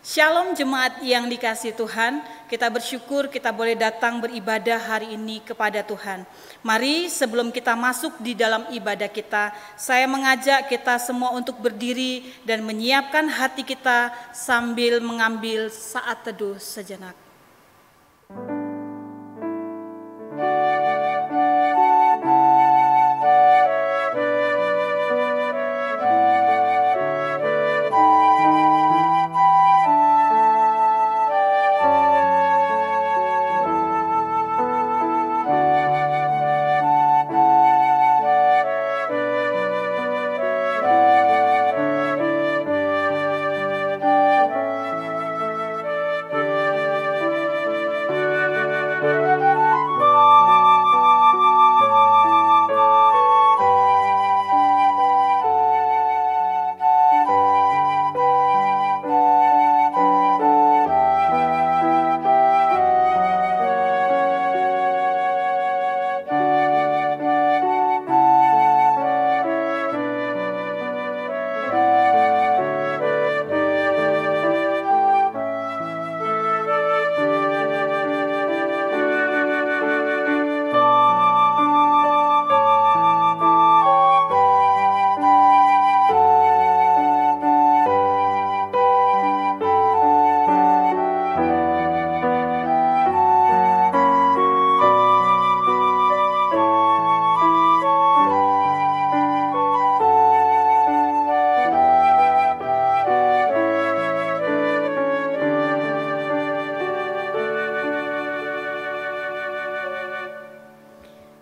Shalom jemaat yang dikasihi Tuhan, kita bersyukur kita boleh datang beribadah hari ini kepada Tuhan. Mari sebelum kita masuk di dalam ibadah kita, saya mengajak kita semua untuk berdiri dan menyiapkan hati kita sambil mengambil saat teduh sejenak.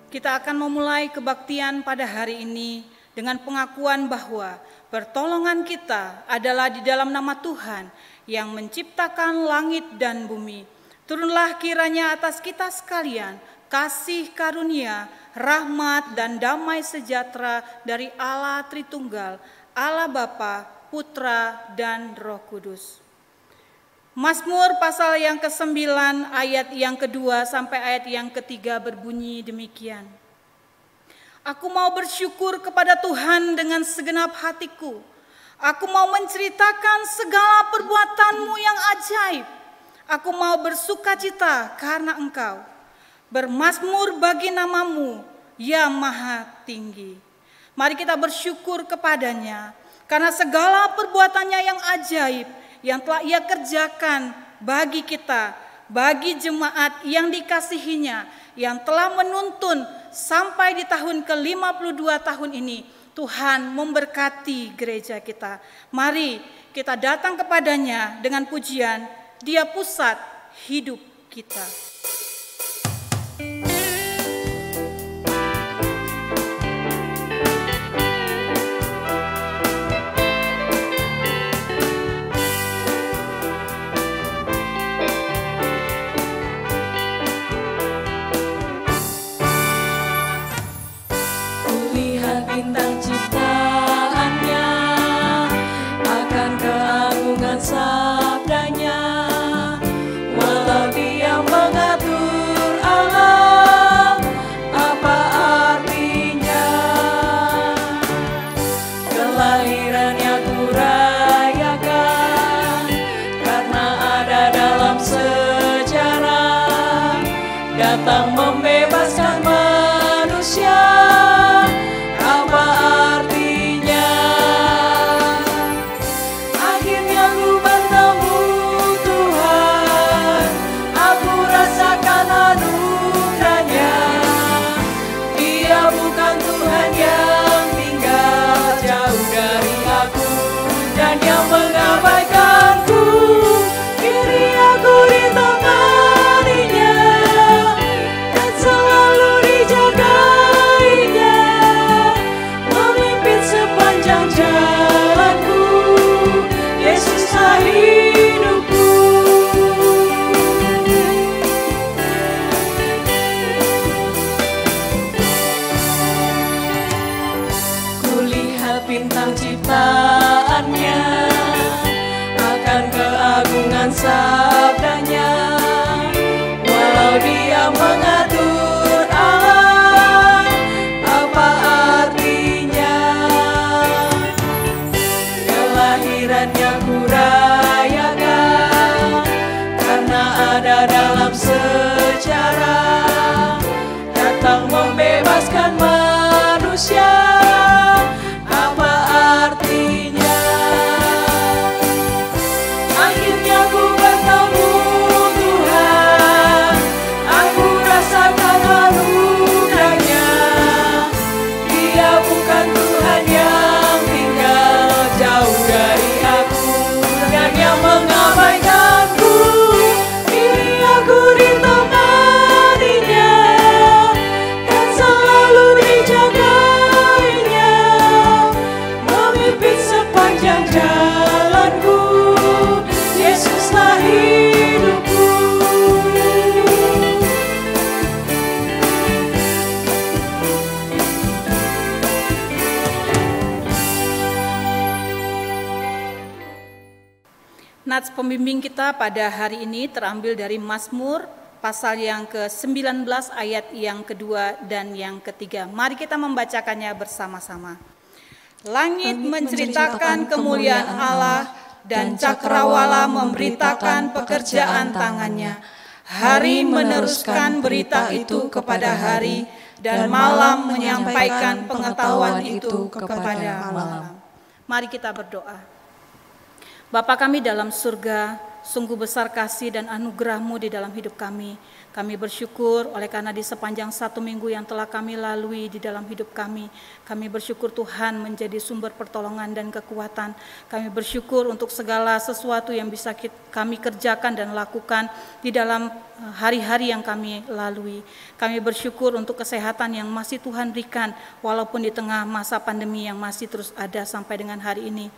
Kita akan memulai kebaktian pada hari ini dengan pengakuan bahwa pertolongan kita adalah di dalam nama Tuhan yang menciptakan langit dan bumi. Turunlah kiranya atas kita sekalian kasih karunia, rahmat dan damai sejahtera dari Allah Tritunggal, Allah Bapa, Putra dan Roh Kudus. Mazmur pasal yang ke-9 ayat yang kedua sampai ayat yang ketiga berbunyi demikian. Aku mau bersyukur kepada Tuhan dengan segenap hatiku. Aku mau menceritakan segala perbuatanmu yang ajaib. Aku mau bersukacita karena Engkau. Bermazmur bagi namamu, ya Maha Tinggi. Mari kita bersyukur kepadanya karena segala perbuatannya yang ajaib yang telah Ia kerjakan bagi kita, bagi jemaat yang dikasihinya, yang telah menuntun sampai di tahun ke-52 tahun ini. Tuhan memberkati gereja kita. Mari kita datang kepadanya dengan pujian, Dia pusat hidup kita. Bintang ciptaannya akan keagungan sabdanya, walau Dia mengatur alam, apa artinya? Kelahirannya kurayakan karena ada dalam sejarah, datang membebaskan manusia. Apa artinya? Akhirnya ku bertemu Tuhan, aku rasakan anugerahnya. Dia bukan Tuhan yang tinggal jauh dari aku dan yang mengabaikanku. Kini aku di tangan-Nya dan selalu dijagainya, memimpin sepanjang jalanku. Yesuslah hidupku. Kulihat bintang ciptaannya akan keagungan sabdanya, walau Dia mengatur alam, apa artinya? Kelahirannya kurayakan Nats pembimbing kita pada hari ini terambil dari Mazmur pasal yang ke-19 ayat yang kedua dan yang ketiga. Mari kita membacakannya bersama-sama. Langit menceritakan kemuliaan Allah dan cakrawala memberitakan pekerjaan tangannya. Hari meneruskan berita itu kepada hari dan malam menyampaikan pengetahuan itu kepada malam. Mari kita berdoa. Bapa kami dalam surga, sungguh besar kasih dan anugerah-Mu di dalam hidup kami. Kami bersyukur oleh karena di sepanjang 1 minggu yang telah kami lalui di dalam hidup kami. Kami bersyukur Tuhan menjadi sumber pertolongan dan kekuatan. Kami bersyukur untuk segala sesuatu yang bisa kami kerjakan dan lakukan di dalam hari-hari yang kami lalui. Kami bersyukur untuk kesehatan yang masih Tuhan berikan walaupun di tengah masa pandemi yang masih terus ada sampai dengan hari ini.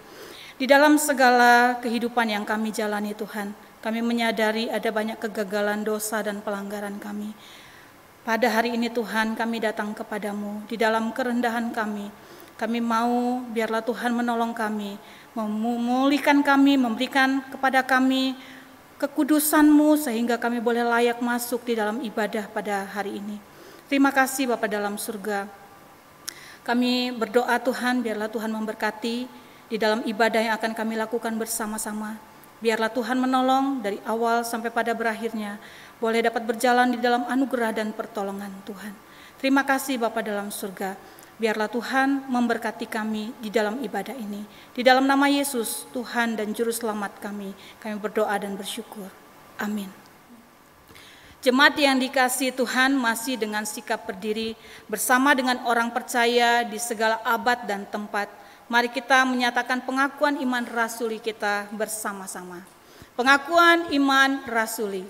Di dalam segala kehidupan yang kami jalani Tuhan, kami menyadari ada banyak kegagalan, dosa, dan pelanggaran kami. Pada hari ini Tuhan, kami datang kepadamu di dalam kerendahan kami. Kami mau biarlah Tuhan menolong kami, memulihkan kami, memberikan kepada kami kekudusan-Mu sehingga kami boleh layak masuk di dalam ibadah pada hari ini. Terima kasih Bapa dalam surga. Kami berdoa Tuhan, biarlah Tuhan memberkati di dalam ibadah yang akan kami lakukan bersama-sama. Biarlah Tuhan menolong dari awal sampai pada berakhirnya, boleh dapat berjalan di dalam anugerah dan pertolongan Tuhan. Terima kasih Bapa dalam surga. Biarlah Tuhan memberkati kami di dalam ibadah ini. Di dalam nama Yesus, Tuhan dan Juru Selamat kami berdoa dan bersyukur. Amin. Jemaat yang dikasihi Tuhan masih dengan sikap berdiri bersama dengan orang percaya di segala abad dan tempat. Mari kita menyatakan pengakuan iman rasuli kita bersama-sama. Pengakuan iman rasuli.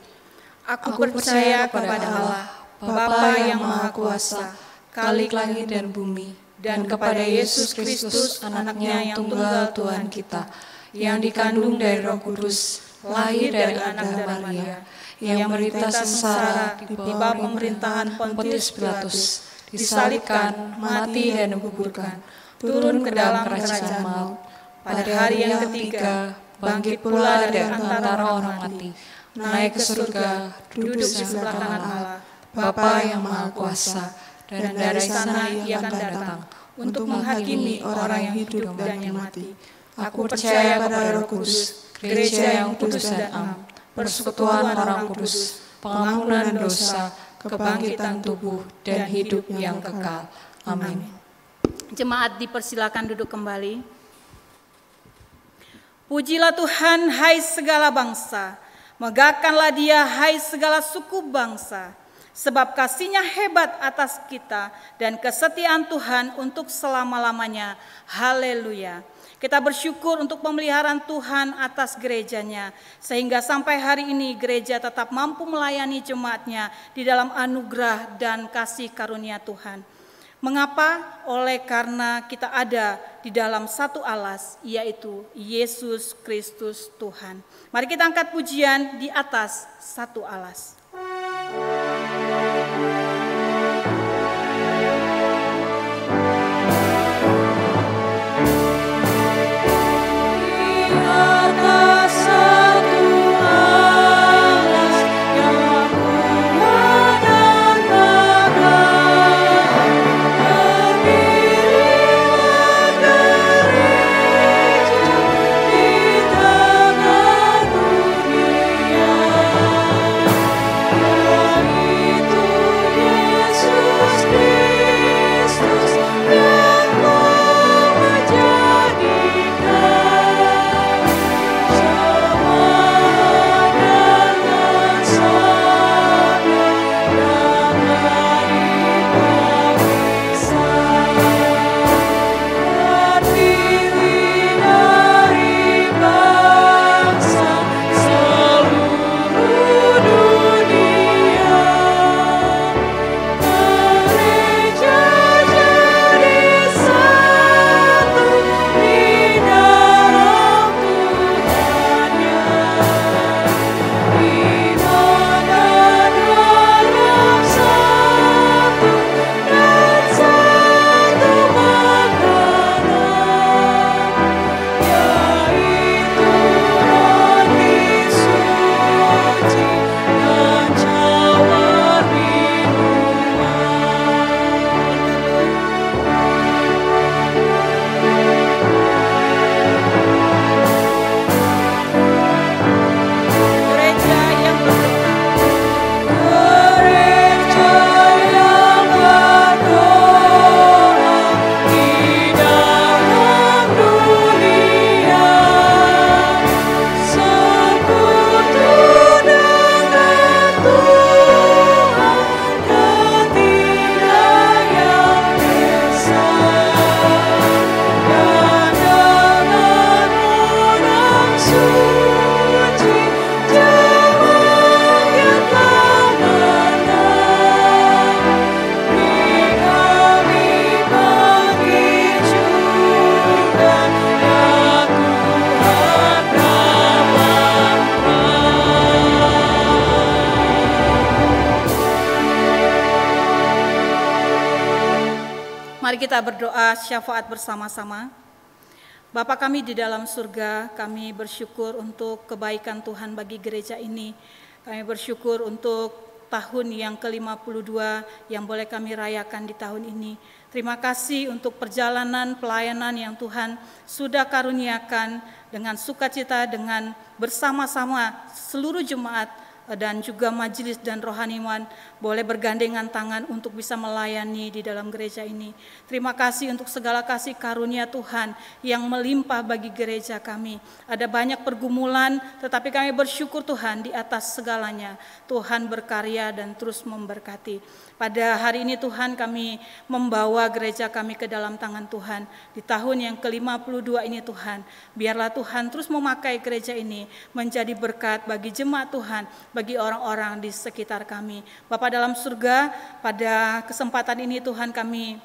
Aku percaya kepada Allah, Bapa yang Maha Kuasa, Khalik langit dan bumi, dan kepada Yesus Kristus, Anaknya yang tunggal Tuhan kita, yang dikandung dari Roh Kudus, lahir dari anak Maria, yang menderita sengsara di bawah pemerintahan Pontius Pilatus, disalibkan, mati dan dikuburkan, turun ke dalam kerajaan maut, pada hari yang ketiga bangkit pula dari antara orang mati, naik ke surga, duduk di sebelah kanan Allah, Bapa yang Maha Kuasa, dan dari sana Ia akan datang untuk menghakimi orang yang hidup dan yang mati. Aku percaya kepada Roh Kudus, gereja yang kudus dan am, persekutuan orang kudus, pengampunan dosa, kebangkitan tubuh, dan hidup yang kekal. Amin. Jemaat dipersilakan duduk kembali. Pujilah Tuhan hai segala bangsa, megahkanlah Dia hai segala suku bangsa, sebab kasih-Nya hebat atas kita dan kesetiaan Tuhan untuk selama-lamanya. Haleluya. Kita bersyukur untuk pemeliharaan Tuhan atas gerejanya, sehingga sampai hari ini gereja tetap mampu melayani jemaatnya di dalam anugerah dan kasih karunia Tuhan. Mengapa? Oleh karena kita ada di dalam satu alas, yaitu Yesus Kristus Tuhan. Mari kita angkat pujian di atas satu alas. kita berdoa syafaat bersama-sama. Bapa kami di dalam surga, kami bersyukur untuk kebaikan Tuhan bagi gereja ini. Kami bersyukur untuk tahun yang ke-52 yang boleh kami rayakan di tahun ini. Terima kasih untuk perjalanan pelayanan yang Tuhan sudah karuniakan dengan sukacita, dengan bersama-sama seluruh jemaat dan juga majelis dan rohaniwan boleh bergandengan tangan untuk bisa melayani di dalam gereja ini. Terima kasih untuk segala kasih karunia Tuhan yang melimpah bagi gereja kami. Ada banyak pergumulan, tetapi kami bersyukur Tuhan di atas segalanya. Tuhan berkarya dan terus memberkati. Pada hari ini Tuhan, kami membawa gereja kami ke dalam tangan Tuhan. Di tahun yang ke-52 ini Tuhan, biarlah Tuhan terus memakai gereja ini menjadi berkat bagi jemaat Tuhan, bagi orang-orang di sekitar kami. Bapa dalam surga, pada kesempatan ini Tuhan, kami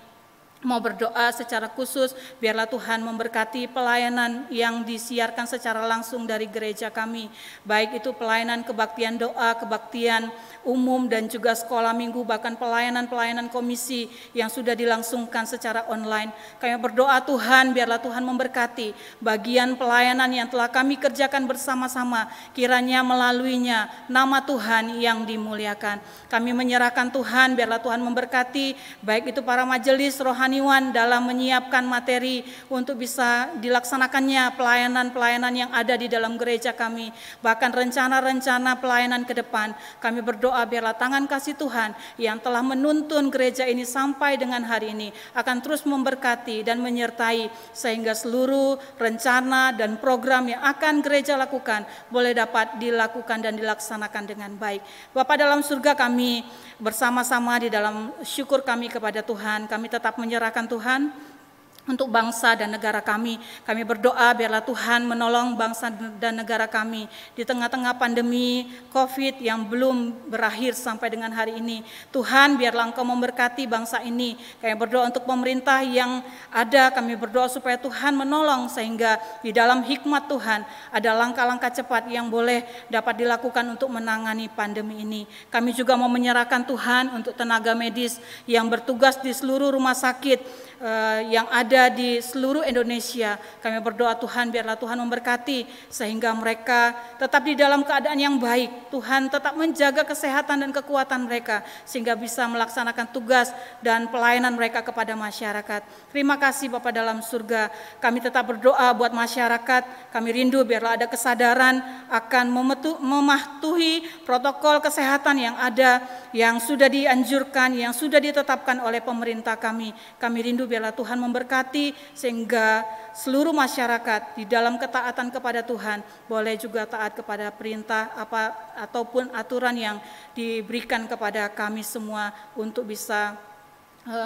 mau berdoa secara khusus, biarlah Tuhan memberkati pelayanan yang disiarkan secara langsung dari gereja kami, baik itu pelayanan kebaktian doa, kebaktian umum, dan juga sekolah minggu, bahkan pelayanan-pelayanan komisi yang sudah dilangsungkan secara online. Kami berdoa Tuhan, biarlah Tuhan memberkati bagian pelayanan yang telah kami kerjakan bersama-sama, kiranya melaluinya nama Tuhan yang dimuliakan. Kami menyerahkan Tuhan, biarlah Tuhan memberkati baik itu para majelis rohaniwan dalam menyiapkan materi untuk bisa dilaksanakannya pelayanan-pelayanan yang ada di dalam gereja kami, bahkan rencana-rencana pelayanan ke depan. Kami berdoa biarlah tangan kasih Tuhan yang telah menuntun gereja ini sampai dengan hari ini akan terus memberkati dan menyertai, sehingga seluruh rencana dan program yang akan gereja lakukan boleh dapat dilakukan dan dilaksanakan dengan baik. Bapa dalam surga, kami bersama-sama di dalam syukur kami kepada Tuhan, kami tetap menyerahkan Tuhan untuk bangsa dan negara kami. Kami berdoa biarlah Tuhan menolong bangsa dan negara kami di tengah-tengah pandemi COVID yang belum berakhir sampai dengan hari ini. Tuhan, biarlah Engkau memberkati bangsa ini. Kami berdoa untuk pemerintah yang ada, kami berdoa supaya Tuhan menolong sehingga di dalam hikmat Tuhan ada langkah-langkah cepat yang boleh dapat dilakukan untuk menangani pandemi ini. Kami juga mau menyerahkan Tuhan untuk tenaga medis yang bertugas di seluruh rumah sakit yang ada di seluruh Indonesia. Kami berdoa Tuhan, biarlah Tuhan memberkati sehingga mereka tetap di dalam keadaan yang baik. Tuhan tetap menjaga kesehatan dan kekuatan mereka sehingga bisa melaksanakan tugas dan pelayanan mereka kepada masyarakat. Terima kasih Bapa dalam surga. Kami tetap berdoa buat masyarakat. Kami rindu biarlah ada kesadaran akan mematuhi protokol kesehatan yang ada, yang sudah dianjurkan, yang sudah ditetapkan oleh pemerintah kami. Kami rindu biarlah Tuhan memberkati sehingga seluruh masyarakat di dalam ketaatan kepada Tuhan boleh juga taat kepada perintah ataupun aturan yang diberikan kepada kami semua untuk bisa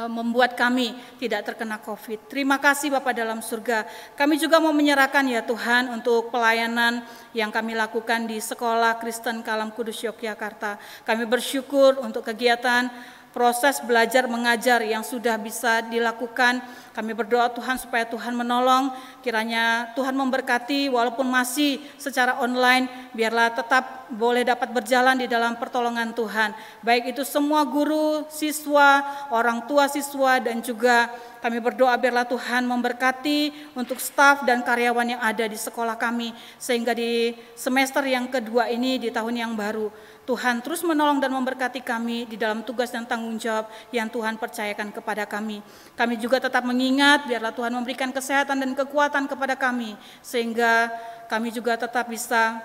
membuat kami tidak terkena COVID. Terima kasih Bapa dalam surga. Kami juga mau menyerahkan ya Tuhan untuk pelayanan yang kami lakukan di Sekolah Kristen Kalam Kudus Yogyakarta. Kami bersyukur untuk kegiatan proses belajar mengajar yang sudah bisa dilakukan. Kami berdoa Tuhan supaya Tuhan menolong, kiranya Tuhan memberkati walaupun masih secara online, biarlah tetap boleh dapat berjalan di dalam pertolongan Tuhan. Baik itu semua guru, siswa, orang tua siswa, dan juga kami berdoa biarlah Tuhan memberkati untuk staf dan karyawan yang ada di sekolah kami, sehingga di semester yang kedua ini di tahun yang baru, Tuhan terus menolong dan memberkati kami di dalam tugas dan tanggung jawab yang Tuhan percayakan kepada kami. Kami juga tetap mengingat biarlah Tuhan memberikan kesehatan dan kekuatan kepada kami, sehingga kami juga tetap bisa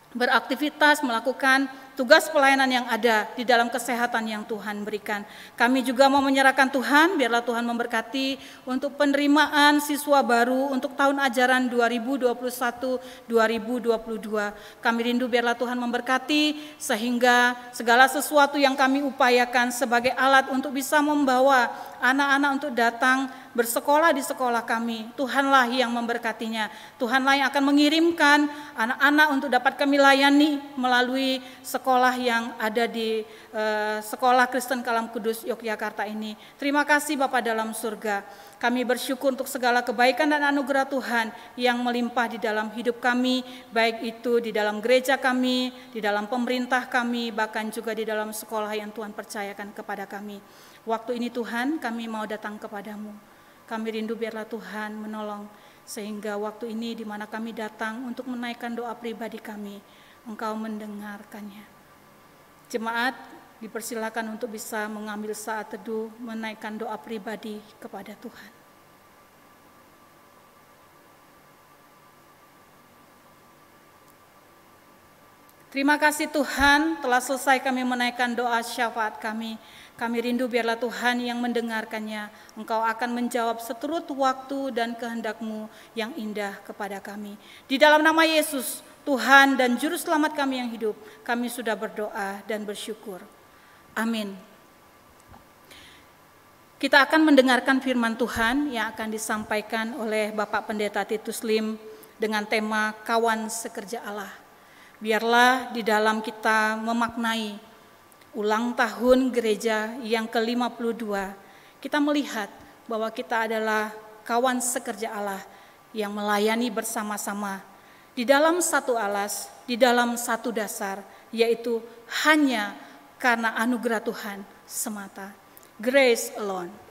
beraktivitas, melakukan tugas pelayanan yang ada di dalam kesehatan yang Tuhan berikan. Kami juga mau menyerahkan Tuhan, biarlah Tuhan memberkati untuk penerimaan siswa baru untuk tahun ajaran 2021-2022. Kami rindu biarlah Tuhan memberkati sehingga segala sesuatu yang kami upayakan sebagai alat untuk bisa membawa anak-anak untuk datang bersekolah di sekolah kami, Tuhanlah yang memberkatinya. Tuhanlah yang akan mengirimkan anak-anak untuk dapat kami layani melalui sekolah yang ada di Sekolah Kristen Kalam Kudus Yogyakarta ini. Terima kasih Bapa dalam surga. Kami bersyukur untuk segala kebaikan dan anugerah Tuhan yang melimpah di dalam hidup kami, baik itu di dalam gereja kami, di dalam pemerintah kami, bahkan juga di dalam sekolah yang Tuhan percayakan kepada kami. Waktu ini Tuhan, kami mau datang kepadamu. Kami rindu biarlah Tuhan menolong, sehingga waktu ini di mana kami datang untuk menaikkan doa pribadi kami, Engkau mendengarkannya. Jemaat dipersilakan untuk bisa mengambil saat teduh, menaikkan doa pribadi kepada Tuhan. Terima kasih Tuhan, telah selesai kami menaikkan doa syafaat kami. Kami rindu biarlah Tuhan yang mendengarkannya. Engkau akan menjawab seturut waktu dan kehendak-Mu yang indah kepada kami. Di dalam nama Yesus, Tuhan dan Juru Selamat kami yang hidup, kami sudah berdoa dan bersyukur. Amin. Kita akan mendengarkan firman Tuhan yang akan disampaikan oleh Bapak Pendeta Titus Lim dengan tema Kawan Sekerja Allah. Biarlah di dalam kita memaknai ulang tahun gereja yang ke-52, kita melihat bahwa kita adalah kawan sekerja Allah yang melayani bersama-sama di dalam satu alas, di dalam satu dasar, yaitu hanya karena anugerah Tuhan semata. Grace alone.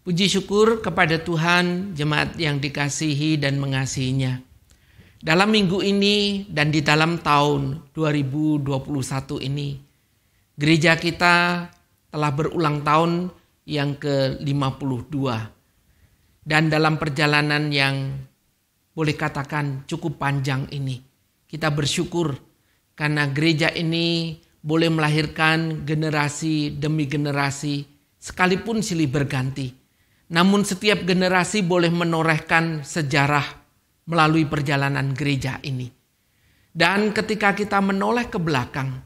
Puji syukur kepada Tuhan, jemaat yang dikasihi dan mengasihinya. Dalam minggu ini dan di dalam tahun 2021 ini, gereja kita telah berulang tahun yang ke-52. Dan dalam perjalanan yang boleh katakan cukup panjang ini, kita bersyukur karena gereja ini boleh melahirkan generasi demi generasi, sekalipun silih berganti. Namun setiap generasi boleh menorehkan sejarah melalui perjalanan gereja ini. Dan ketika kita menoleh ke belakang,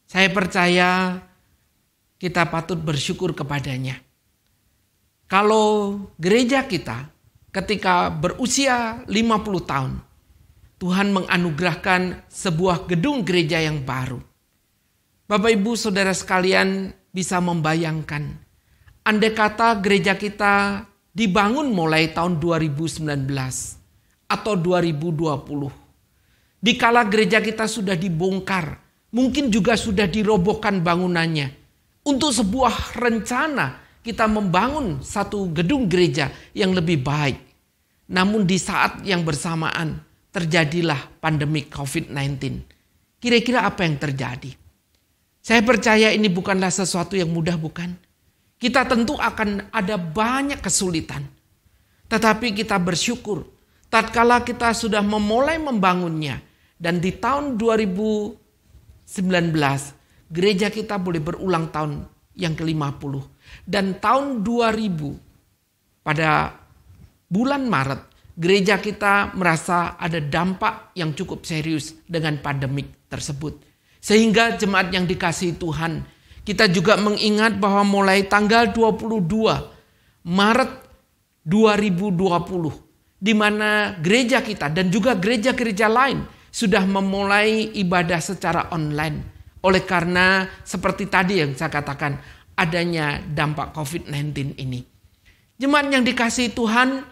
saya percaya kita patut bersyukur kepadanya. Kalau gereja kita ketika berusia 50 tahun, Tuhan menganugerahkan sebuah gedung gereja yang baru. Bapak Ibu Saudara sekalian bisa membayangkan, andai kata gereja kita dibangun mulai tahun 2019 atau 2020. Dikala gereja kita sudah dibongkar, mungkin juga sudah dirobohkan bangunannya. Untuk sebuah rencana kita membangun satu gedung gereja yang lebih baik. Namun di saat yang bersamaan terjadilah pandemi COVID-19. Kira-kira apa yang terjadi? Saya percaya ini bukanlah sesuatu yang mudah, bukan? Kita tentu akan ada banyak kesulitan. Tetapi kita bersyukur tatkala kita sudah memulai membangunnya. Dan di tahun 2019 gereja kita boleh berulang tahun yang ke-50. Dan tahun 2000 pada bulan Maret, gereja kita merasa ada dampak yang cukup serius dengan pandemik tersebut. Sehingga jemaat yang dikasihi Tuhan, kita juga mengingat bahwa mulai tanggal 22 Maret 2020, di mana gereja kita dan juga gereja-gereja lain sudah memulai ibadah secara online. Oleh karena seperti tadi yang saya katakan, adanya dampak COVID-19 ini. Jemaat yang dikasihi Tuhan,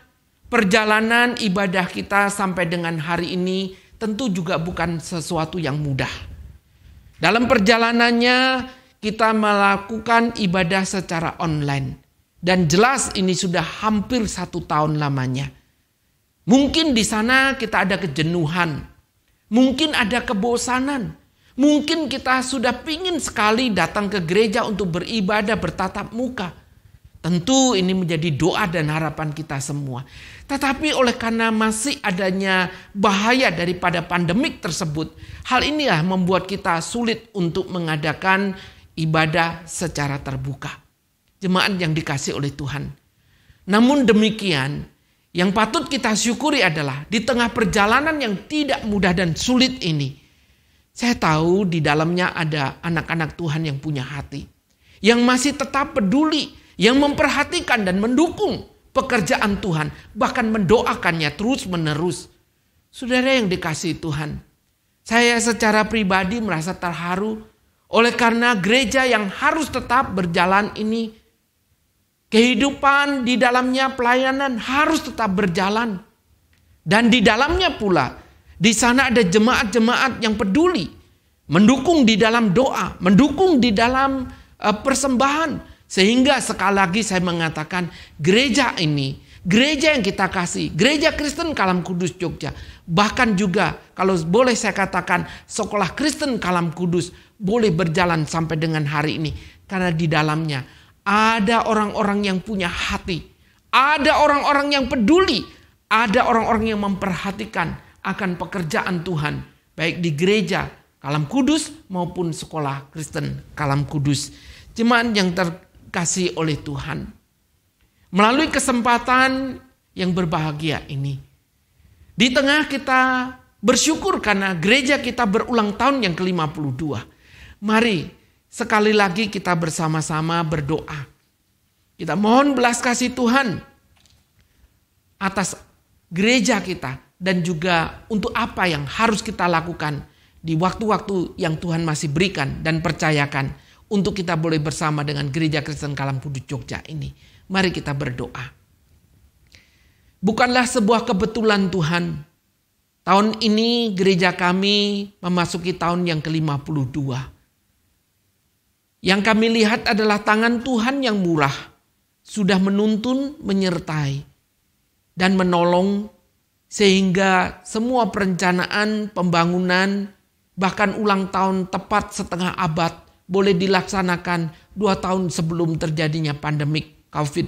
perjalanan ibadah kita sampai dengan hari ini tentu juga bukan sesuatu yang mudah. Dalam perjalanannya kita melakukan ibadah secara online. Dan jelas ini sudah hampir 1 tahun lamanya. Mungkin di sana kita ada kejenuhan. Mungkin ada kebosanan. Mungkin kita sudah pingin sekali datang ke gereja untuk beribadah bertatap muka. Tentu ini menjadi doa dan harapan kita semua. Tetapi oleh karena masih adanya bahaya daripada pandemik tersebut, hal inilah membuat kita sulit untuk mengadakan ibadah secara terbuka. Jemaat yang dikasihi oleh Tuhan. Namun demikian, yang patut kita syukuri adalah di tengah perjalanan yang tidak mudah dan sulit ini, saya tahu di dalamnya ada anak-anak Tuhan yang punya hati, yang masih tetap peduli, yang memperhatikan dan mendukung pekerjaan Tuhan, bahkan mendoakannya terus-menerus. Saudara yang dikasihi Tuhan, saya secara pribadi merasa terharu oleh karena gereja yang harus tetap berjalan ini, kehidupan di dalamnya pelayanan harus tetap berjalan. Dan di dalamnya pula, di sana ada jemaat-jemaat yang peduli, mendukung di dalam doa, mendukung di dalam persembahan. Sehingga sekali lagi saya mengatakan gereja ini, gereja yang kita kasih, gereja Kristen Kalam Kudus Jogja. Bahkan juga kalau boleh saya katakan sekolah Kristen Kalam Kudus boleh berjalan sampai dengan hari ini. Karena di dalamnya ada orang-orang yang punya hati, ada orang-orang yang peduli, ada orang-orang yang memperhatikan akan pekerjaan Tuhan. Baik di gereja Kalam Kudus maupun sekolah Kristen Kalam Kudus. Jemaat yang terkasih oleh Tuhan. Melalui kesempatan yang berbahagia ini, di tengah kita bersyukur karena gereja kita berulang tahun yang ke-52. Mari sekali lagi kita bersama-sama berdoa. Kita mohon belas kasih Tuhan atas gereja kita dan juga untuk apa yang harus kita lakukan di waktu-waktu yang Tuhan masih berikan dan percayakan untuk kita boleh bersama dengan Gereja Kristen Kalam Kudus Jogja ini. Mari kita berdoa. Bukanlah sebuah kebetulan Tuhan. Tahun ini gereja kami memasuki tahun yang ke-52. Yang kami lihat adalah tangan Tuhan yang murah. sudah menuntun, menyertai, dan menolong sehingga semua perencanaan pembangunan bahkan ulang tahun tepat setengah abad boleh dilaksanakan 2 tahun sebelum terjadinya pandemik COVID.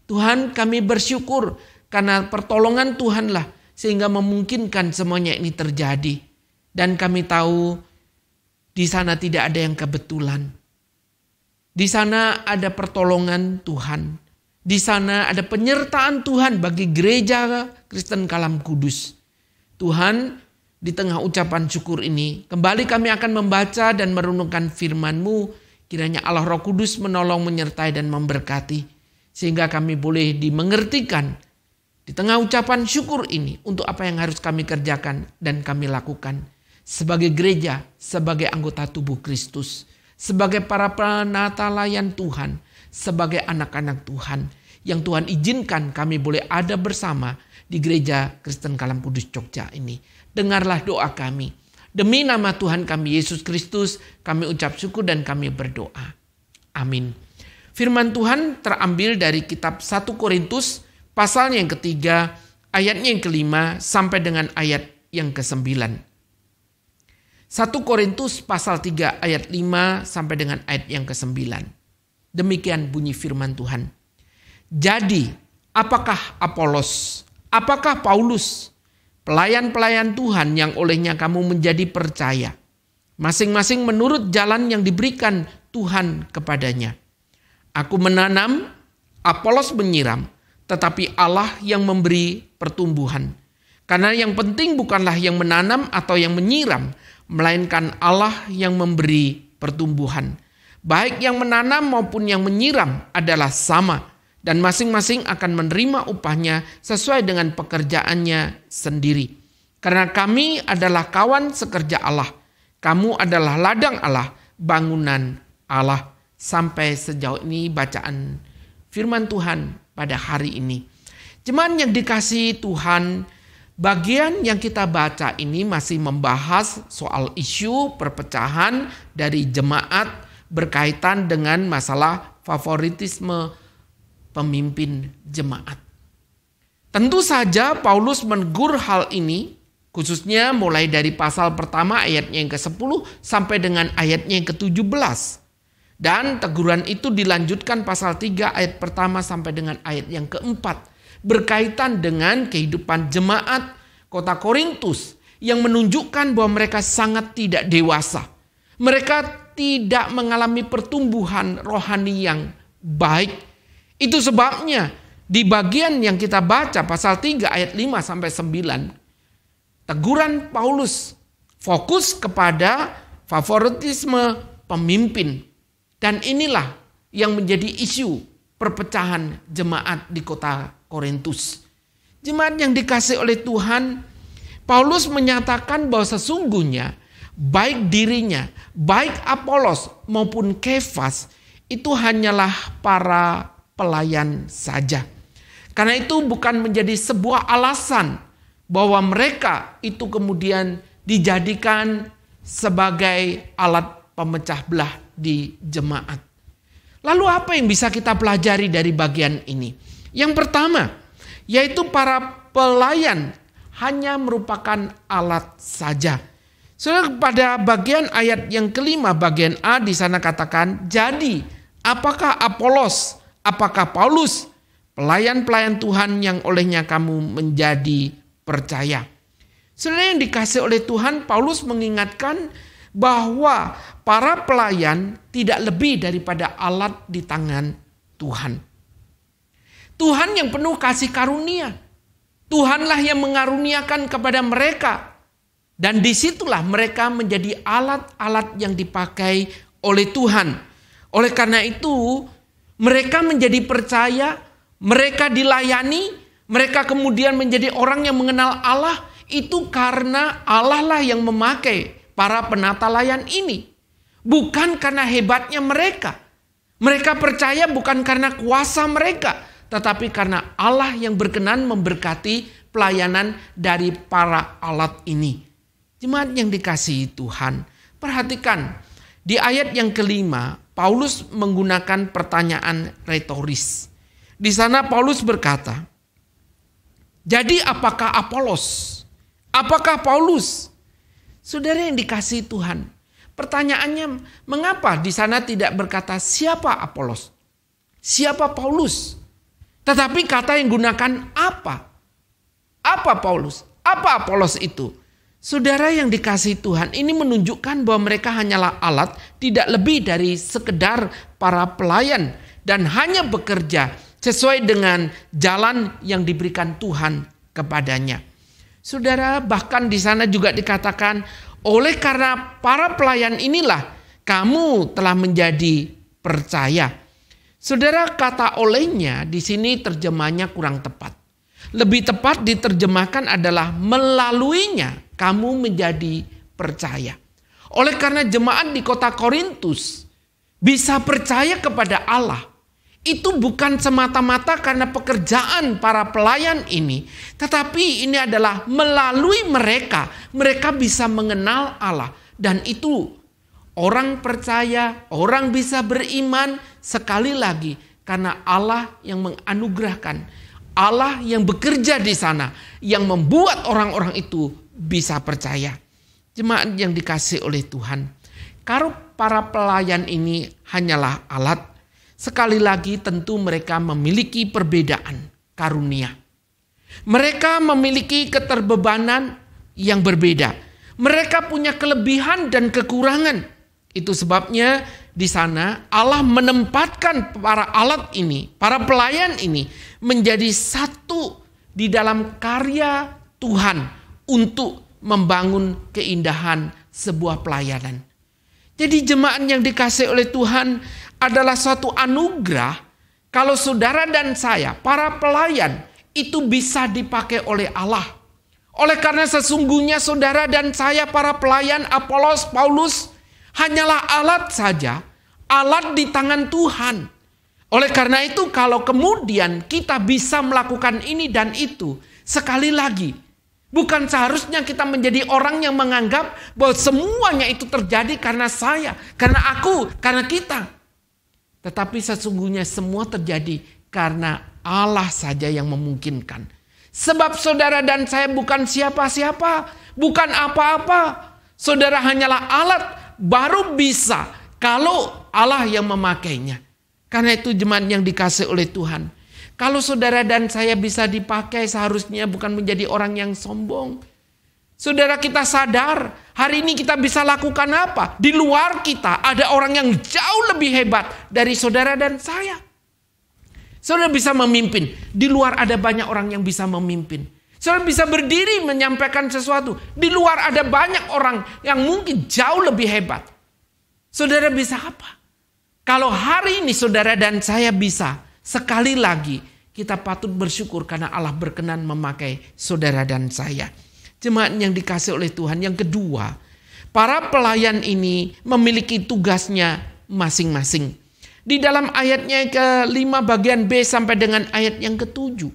Tuhan, kami bersyukur karena pertolongan Tuhanlah sehingga memungkinkan semuanya ini terjadi. Dan kami tahu di sana tidak ada yang kebetulan. Di sana ada pertolongan Tuhan. Di sana ada penyertaan Tuhan bagi gereja Kristen Kalam Kudus. Tuhan, di tengah ucapan syukur ini, kembali kami akan membaca dan merenungkan firman-Mu. Kiranya Allah Roh Kudus menolong, menyertai dan memberkati. Sehingga kami boleh dimengertikan di tengah ucapan syukur ini untuk apa yang harus kami kerjakan dan kami lakukan. Sebagai gereja, sebagai anggota tubuh Kristus, sebagai para penata layan Tuhan, sebagai anak-anak Tuhan yang Tuhan izinkan kami boleh ada bersama di gereja Kristen Kalam Kudus Jogja ini. Dengarlah doa kami. Demi nama Tuhan kami Yesus Kristus, kami ucap syukur dan kami berdoa. Amin. Firman Tuhan terambil dari kitab 1 Korintus pasalnya yang ketiga, ayatnya yang kelima sampai dengan ayat yang ke-9. 1 Korintus pasal 3 ayat 5 sampai dengan ayat yang ke-9. Demikian bunyi firman Tuhan. Jadi, apakah Apolos, apakah Paulus, pelayan-pelayan Tuhan yang olehnya kamu menjadi percaya, masing-masing menurut jalan yang diberikan Tuhan kepadanya. Aku menanam, Apolos menyiram, tetapi Allah yang memberi pertumbuhan. Karena yang penting bukanlah yang menanam atau yang menyiram, melainkan Allah yang memberi pertumbuhan. Baik yang menanam maupun yang menyiram adalah sama, dan masing-masing akan menerima upahnya sesuai dengan pekerjaannya sendiri. Karena kami adalah kawan sekerja Allah, kamu adalah ladang Allah, bangunan Allah. Sampai sejauh ini bacaan firman Tuhan pada hari ini. Jemaat yang dikasihi Tuhan, bagian yang kita baca ini masih membahas soal isu perpecahan dari jemaat berkaitan dengan masalah favoritisme pemimpin jemaat. Tentu saja Paulus menegur hal ini, khususnya mulai dari pasal pertama ayatnya yang ke-10 sampai dengan ayatnya yang ke-17. Dan teguran itu dilanjutkan pasal 3 ayat pertama sampai dengan ayat yang ke-4. Berkaitan dengan kehidupan jemaat kota Korintus yang menunjukkan bahwa mereka sangat tidak dewasa. Mereka tidak mengalami pertumbuhan rohani yang baik. Itu sebabnya di bagian yang kita baca pasal 3 ayat 5 sampai 9. Teguran Paulus fokus kepada favoritisme pemimpin. Dan inilah yang menjadi isu perpecahan jemaat di kota Korintus. Jemaat yang dikasihi oleh Tuhan, Paulus menyatakan bahwa sesungguhnya baik dirinya, baik Apolos maupun Kefas itu hanyalah para pelayan saja. Karena itu bukan menjadi sebuah alasan bahwa mereka itu kemudian dijadikan sebagai alat pemecah belah di jemaat. Lalu apa yang bisa kita pelajari dari bagian ini? Yang pertama, yaitu para pelayan hanya merupakan alat saja. Saudara, pada bagian ayat yang kelima bagian A di sana katakan, jadi apakah Apolos, apakah Paulus, pelayan-pelayan Tuhan yang olehnya kamu menjadi percaya. Saudara yang dikasihi oleh Tuhan, Paulus mengingatkan bahwa para pelayan tidak lebih daripada alat di tangan Tuhan. Tuhan yang penuh kasih karunia. Tuhanlah yang mengaruniakan kepada mereka. Dan disitulah mereka menjadi alat-alat yang dipakai oleh Tuhan. Oleh karena itu, mereka menjadi percaya, mereka dilayani, mereka kemudian menjadi orang yang mengenal Allah. Itu karena Allah lah yang memakai para penata layan ini. Bukan karena hebatnya mereka. Mereka percaya bukan karena kuasa mereka. Tetapi karena Allah yang berkenan memberkati pelayanan dari para alat ini. Jemaat yang dikasihi Tuhan. Perhatikan. Di ayat yang kelima, Paulus menggunakan pertanyaan retoris. Di sana Paulus berkata, jadi apakah Apolos? Apakah Paulus? Saudara yang dikasihi Tuhan, pertanyaannya mengapa di sana tidak berkata siapa Apolos? Siapa Paulus? Tetapi kata yang gunakan apa? Apa Paulus? Apa Apolos itu? Saudara yang dikasihi Tuhan, ini menunjukkan bahwa mereka hanyalah alat, tidak lebih dari sekedar para pelayan dan hanya bekerja sesuai dengan jalan yang diberikan Tuhan kepadanya. Saudara, bahkan di sana juga dikatakan, oleh karena para pelayan inilah kamu telah menjadi percaya. Saudara, kata olehnya di sini terjemahnya kurang tepat. Lebih tepat diterjemahkan adalah melaluinya kamu menjadi percaya. Oleh karena jemaat di kota Korintus bisa percaya kepada Allah, itu bukan semata-mata karena pekerjaan para pelayan ini, tetapi ini adalah melalui mereka bisa mengenal Allah. Dan itu orang percaya, orang bisa beriman sekali lagi karena Allah yang menganugerahkan, Allah yang bekerja di sana, yang membuat orang-orang itu bisa percaya. Jemaat yang dikasihi oleh Tuhan, kalau para pelayan ini hanyalah alat, sekali lagi tentu mereka memiliki perbedaan karunia. Mereka memiliki keterbebanan yang berbeda. Mereka punya kelebihan dan kekurangan. Itu sebabnya di sana Allah menempatkan para alat ini, para pelayan ini menjadi satu di dalam karya Tuhan untuk membangun keindahan sebuah pelayanan. Jadi jemaat yang dikasihi oleh Tuhan, adalah suatu anugerah kalau saudara dan saya, para pelayan, itu bisa dipakai oleh Allah. Oleh karena sesungguhnya saudara dan saya, para pelayan, Apolos, Paulus, hanyalah alat saja, alat di tangan Tuhan. Oleh karena itu kalau kemudian kita bisa melakukan ini dan itu, sekali lagi, bukan seharusnya kita menjadi orang yang menganggap bahwa semuanya itu terjadi karena saya, karena aku, karena kita. Tetapi sesungguhnya semua terjadi karena Allah saja yang memungkinkan. Sebab saudara dan saya bukan siapa-siapa, bukan apa-apa. Saudara hanyalah alat, baru bisa kalau Allah yang memakainya. Karena itu jemaat yang dikasihi oleh Tuhan, kalau saudara dan saya bisa dipakai, seharusnya bukan menjadi orang yang sombong. Saudara, kita sadar hari ini kita bisa lakukan apa? Di luar kita ada orang yang jauh lebih hebat dari saudara dan saya. Saudara bisa memimpin. Di luar ada banyak orang yang bisa memimpin. Saudara bisa berdiri menyampaikan sesuatu. Di luar ada banyak orang yang mungkin jauh lebih hebat. Saudara bisa apa? Kalau hari ini saudara dan saya bisa, sekali lagi kita patut bersyukur karena Allah berkenan memakai saudara dan saya. Jemaat yang dikasihi oleh Tuhan, yang kedua, para pelayan ini memiliki tugasnya masing-masing. Di dalam ayatnya ke-5 bagian B sampai dengan ayat yang ke-7.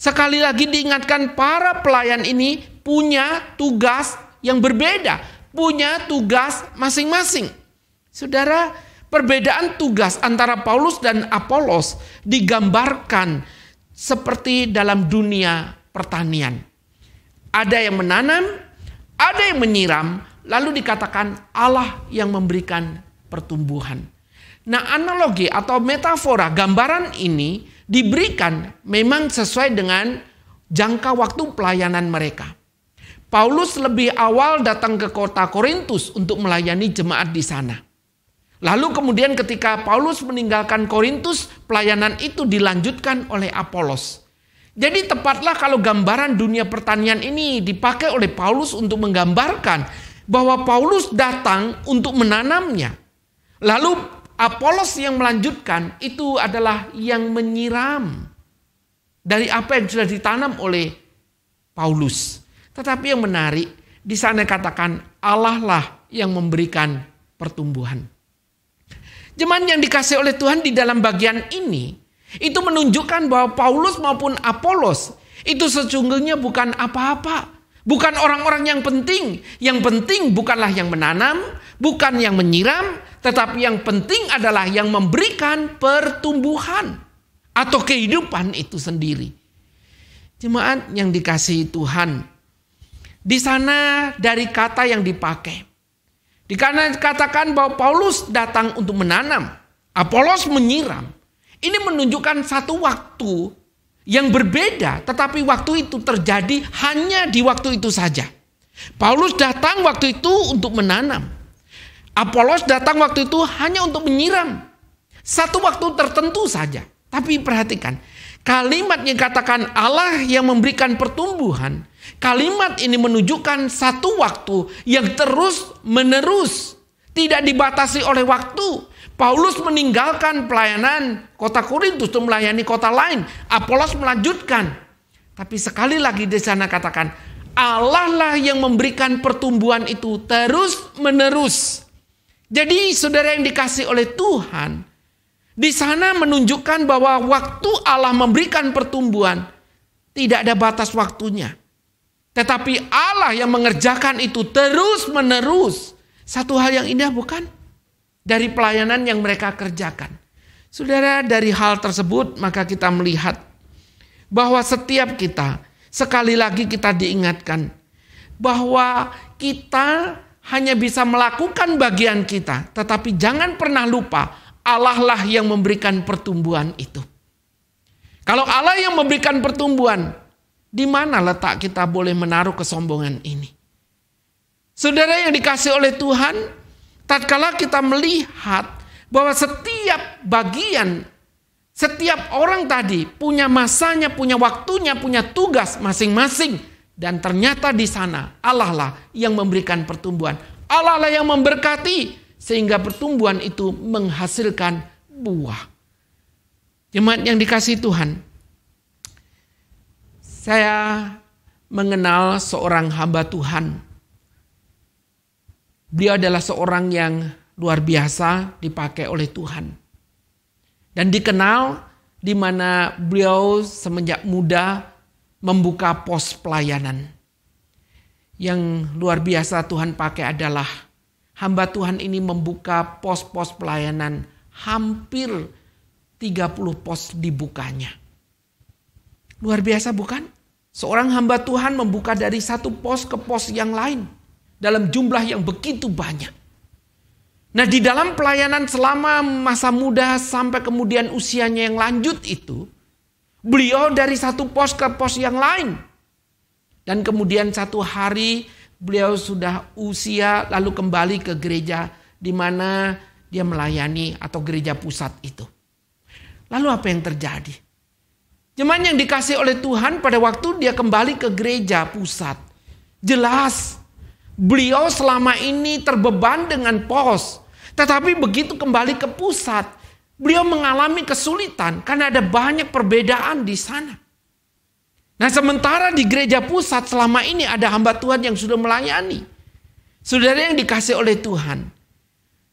Sekali lagi diingatkan, para pelayan ini punya tugas yang berbeda, punya tugas masing-masing. Saudara, perbedaan tugas antara Paulus dan Apolos digambarkan seperti dalam dunia pertanian. Ada yang menanam, ada yang menyiram, lalu dikatakan Allah yang memberikan pertumbuhan. Nah, analogi atau metafora gambaran ini diberikan memang sesuai dengan jangka waktu pelayanan mereka. Paulus lebih awal datang ke kota Korintus untuk melayani jemaat di sana. Lalu kemudian ketika Paulus meninggalkan Korintus, pelayanan itu dilanjutkan oleh Apolos. Jadi tepatlah kalau gambaran dunia pertanian ini dipakai oleh Paulus untuk menggambarkan bahwa Paulus datang untuk menanamnya. Lalu Apolos yang melanjutkan itu adalah yang menyiram dari apa yang sudah ditanam oleh Paulus. Tetapi yang menarik, di sana katakan Allah lah yang memberikan pertumbuhan. Jemaat yang dikasihi oleh Tuhan, di dalam bagian ini itu menunjukkan bahwa Paulus maupun Apolos itu sesungguhnya bukan apa-apa. Bukan orang-orang yang penting. Yang penting bukanlah yang menanam, bukan yang menyiram, tetapi yang penting adalah yang memberikan pertumbuhan. atau kehidupan itu sendiri. Jemaat yang dikasihi Tuhan, di sana dari kata yang dipakai, dikatakan bahwa Paulus datang untuk menanam, Apolos menyiram. Ini menunjukkan satu waktu yang berbeda, tetapi waktu itu terjadi hanya di waktu itu saja. Paulus datang waktu itu untuk menanam. Apolos datang waktu itu hanya untuk menyiram. Satu waktu tertentu saja. Tapi perhatikan, kalimat yang katakan Allah yang memberikan pertumbuhan, kalimat ini menunjukkan satu waktu yang terus menerus, tidak dibatasi oleh waktu. Paulus meninggalkan pelayanan kota Korintus untuk melayani kota lain. Apolos melanjutkan. Tapi sekali lagi di sana katakan, Allah lah yang memberikan pertumbuhan itu terus menerus. Jadi saudara yang dikasih oleh Tuhan, di sana menunjukkan bahwa waktu Allah memberikan pertumbuhan tidak ada batas waktunya. Tetapi Allah yang mengerjakan itu terus menerus. Satu hal yang indah bukan? Dari pelayanan yang mereka kerjakan. Saudara, dari hal tersebut maka kita melihat bahwa setiap kita, sekali lagi kita diingatkan bahwa kita hanya bisa melakukan bagian kita, tetapi jangan pernah lupa Allah lah yang memberikan pertumbuhan itu. Kalau Allah yang memberikan pertumbuhan, di mana letak kita boleh menaruh kesombongan ini? Saudara yang dikasih oleh Tuhan, tatkala kita melihat bahwa setiap bagian, setiap orang tadi punya masanya, punya waktunya, punya tugas masing-masing. Dan ternyata di sana Allah lah yang memberikan pertumbuhan. Allah lah yang memberkati sehingga pertumbuhan itu menghasilkan buah. Jemaat yang dikasihi Tuhan, saya mengenal seorang hamba Tuhan. Beliau adalah seorang yang luar biasa dipakai oleh Tuhan. Dan dikenal di mana beliau semenjak muda membuka pos pelayanan. Yang luar biasa Tuhan pakai adalah hamba Tuhan ini membuka pos-pos pelayanan, hampir 30 pos dibukanya. Luar biasa bukan? Seorang hamba Tuhan membuka dari satu pos ke pos yang lain dalam jumlah yang begitu banyak. Nah, di dalam pelayanan selama masa muda sampai kemudian usianya yang lanjut itu, beliau dari satu pos ke pos yang lain. Dan kemudian satu hari beliau sudah usia lalu kembali ke gereja di mana dia melayani atau gereja pusat itu. Lalu apa yang terjadi? Jemaat yang dikasih oleh Tuhan, pada waktu dia kembali ke gereja pusat, jelas beliau selama ini terbeban dengan pos. Tetapi begitu kembali ke pusat, beliau mengalami kesulitan karena ada banyak perbedaan di sana. Nah, sementara di gereja pusat selama ini ada hamba Tuhan yang sudah melayani. Saudara yang dikasih oleh Tuhan,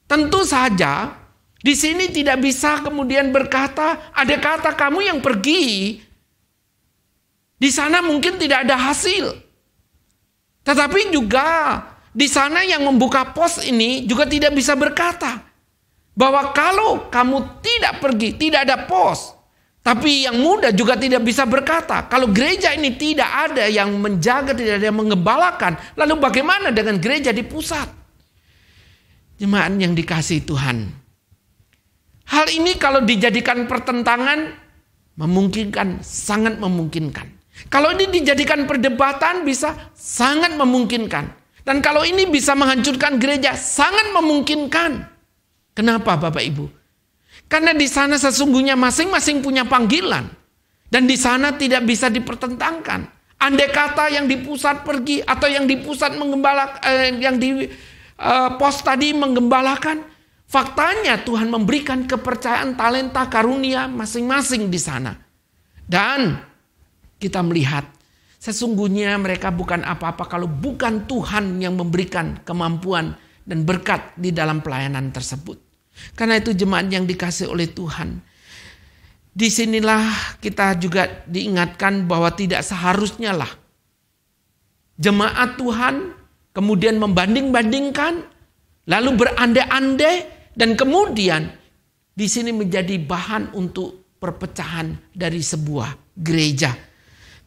tentu saja di sini tidak bisa kemudian berkata, ada kata kamu yang pergi, di sana mungkin tidak ada hasil. Tetapi juga di sana yang membuka pos ini juga tidak bisa berkata bahwa kalau kamu tidak pergi, tidak ada pos. Tapi yang muda juga tidak bisa berkata, kalau gereja ini tidak ada yang menjaga, tidak ada yang mengembalakan, lalu bagaimana dengan gereja di pusat? Jemaat yang dikasihi Tuhan, hal ini kalau dijadikan pertentangan, memungkinkan, sangat memungkinkan. Kalau ini dijadikan perdebatan bisa sangat memungkinkan. Dan kalau ini bisa menghancurkan gereja sangat memungkinkan. Kenapa Bapak Ibu? Karena di sana sesungguhnya masing-masing punya panggilan. Dan di sana tidak bisa dipertentangkan. Andai kata yang di pusat pergi atau yang di pusat yang di pos tadi menggembalakan. Faktanya Tuhan memberikan kepercayaan, talenta, karunia masing-masing di sana. Dan kita melihat sesungguhnya mereka bukan apa-apa kalau bukan Tuhan yang memberikan kemampuan dan berkat di dalam pelayanan tersebut. Karena itu jemaat yang dikasih oleh Tuhan, disinilah kita juga diingatkan bahwa tidak seharusnya lah jemaat Tuhan kemudian membanding-bandingkan, lalu berandai-andai, dan kemudian di sini menjadi bahan untuk perpecahan dari sebuah gereja.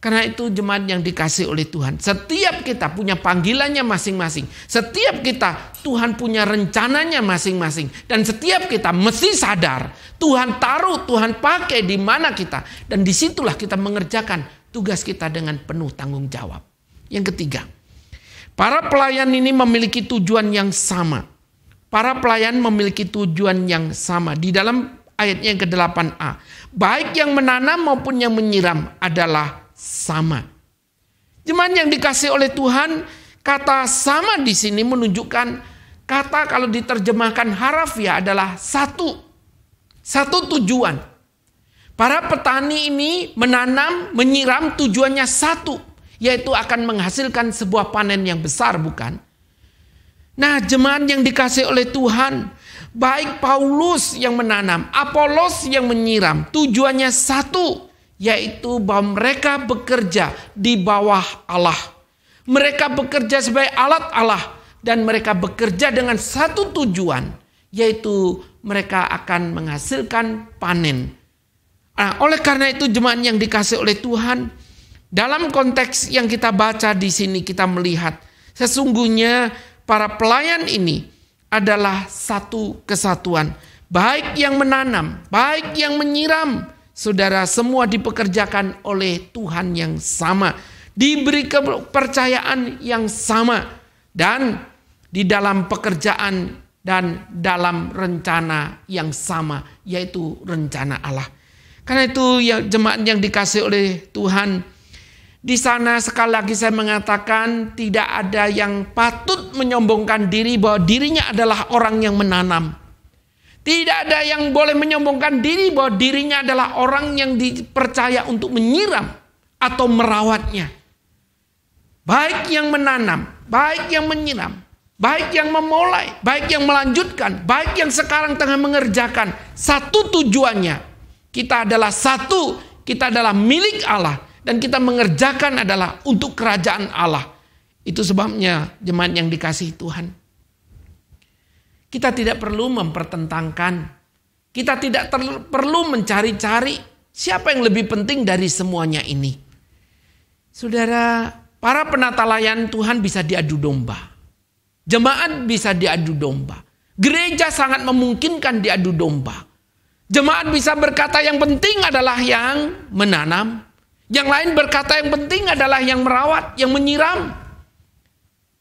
Karena itu jemaat yang dikasih oleh Tuhan, setiap kita punya panggilannya masing-masing. Setiap kita Tuhan punya rencananya masing-masing. Dan setiap kita mesti sadar Tuhan taruh, Tuhan pakai di mana kita. Dan disitulah kita mengerjakan tugas kita dengan penuh tanggung jawab. Yang ketiga, para pelayan ini memiliki tujuan yang sama. Para pelayan memiliki tujuan yang sama. Di dalam ayatnya yang ke-8a. Baik yang menanam maupun yang menyiram adalah sama. Jemaat yang dikasih oleh Tuhan, kata sama di sini menunjukkan kata kalau diterjemahkan harafiah adalah satu tujuan. Para petani ini menanam, menyiram tujuannya satu, yaitu akan menghasilkan sebuah panen yang besar, bukan? Nah, jemaat yang dikasih oleh Tuhan, baik Paulus yang menanam, Apolos yang menyiram, tujuannya satu, yaitu bahwa mereka bekerja di bawah Allah. Mereka bekerja sebagai alat Allah dan mereka bekerja dengan satu tujuan, yaitu mereka akan menghasilkan panen. Nah, oleh karena itu jemaat yang dikasih oleh Tuhan, dalam konteks yang kita baca di sini kita melihat sesungguhnya para pelayan ini adalah satu kesatuan. Baik yang menanam, baik yang menyiram, saudara, semua dipekerjakan oleh Tuhan yang sama. Diberi kepercayaan yang sama. Dan di dalam pekerjaan dan dalam rencana yang sama, yaitu rencana Allah. Karena itu ya, jemaat yang dikasih oleh Tuhan, di sana sekali lagi saya mengatakan tidak ada yang patut menyombongkan diri bahwa dirinya adalah orang yang menanam. Tidak ada yang boleh menyombongkan diri bahwa dirinya adalah orang yang dipercaya untuk menyiram atau merawatnya. Baik yang menanam, baik yang menyiram, baik yang memulai, baik yang melanjutkan, baik yang sekarang tengah mengerjakan. Satu tujuannya, kita adalah satu, kita adalah milik Allah. Dan kita mengerjakan adalah untuk kerajaan Allah. Itu sebabnya jemaat yang dikasihi Tuhan, kita tidak perlu mempertentangkan. Kita tidak perlu mencari-cari siapa yang lebih penting dari semuanya ini. Saudara, para penata layan Tuhan bisa diadu domba. Jemaat bisa diadu domba. Gereja sangat memungkinkan diadu domba. Jemaat bisa berkata yang penting adalah yang menanam. Yang lain berkata yang penting adalah yang merawat, yang menyiram.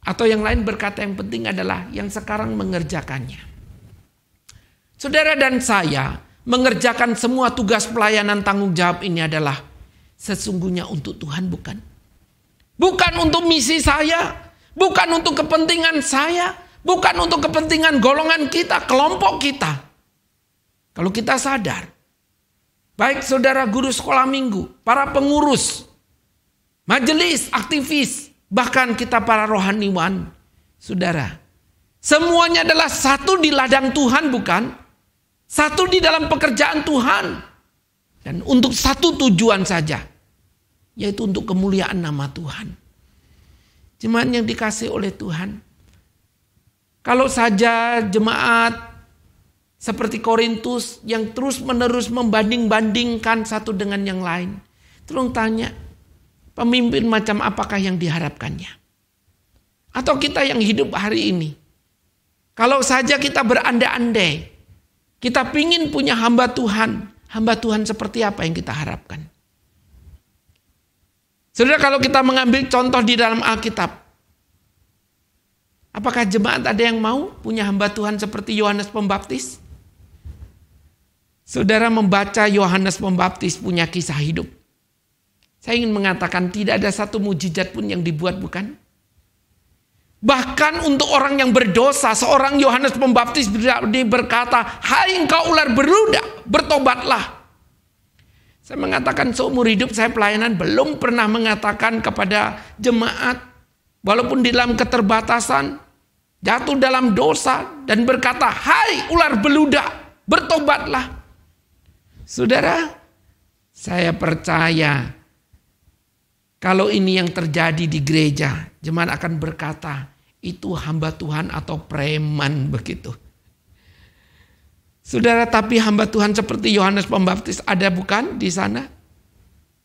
Atau yang lain berkata yang penting adalah yang sekarang mengerjakannya. Saudara dan saya mengerjakan semua tugas pelayanan tanggung jawab ini adalah sesungguhnya untuk Tuhan, bukan? Bukan untuk misi saya, bukan untuk kepentingan saya, bukan untuk kepentingan golongan kita, kelompok kita. Kalau kita sadar, baik saudara guru sekolah minggu, para pengurus, majelis, aktivis, bahkan kita para rohaniwan, saudara, semuanya adalah satu di ladang Tuhan, bukan? Satu di dalam pekerjaan Tuhan. Dan untuk satu tujuan saja, yaitu untuk kemuliaan nama Tuhan. Jemaat yang dikasih oleh Tuhan, kalau saja jemaat seperti Korintus yang terus-menerus membanding-bandingkan satu dengan yang lain, tolong tanya, pemimpin macam apakah yang diharapkannya? Atau kita yang hidup hari ini, kalau saja kita berandai-andai, kita pingin punya hamba Tuhan seperti apa yang kita harapkan? Saudara, kalau kita mengambil contoh di dalam Alkitab, apakah jemaat ada yang mau punya hamba Tuhan seperti Yohanes Pembaptis? Saudara membaca Yohanes Pembaptis punya kisah hidup. Saya ingin mengatakan tidak ada satu mujizat pun yang dibuat, bukan? Bahkan untuk orang yang berdosa, seorang Yohanes Pembaptis berkata, "Hai engkau ular beludak, bertobatlah." Saya mengatakan seumur hidup saya pelayanan belum pernah mengatakan kepada jemaat, walaupun di dalam keterbatasan, jatuh dalam dosa dan berkata, "Hai ular beludak, bertobatlah." Saudara, saya percaya kalau ini yang terjadi di gereja, jemaat akan berkata, itu hamba Tuhan atau preman begitu. Saudara, tapi hamba Tuhan seperti Yohanes Pembaptis ada bukan di sana?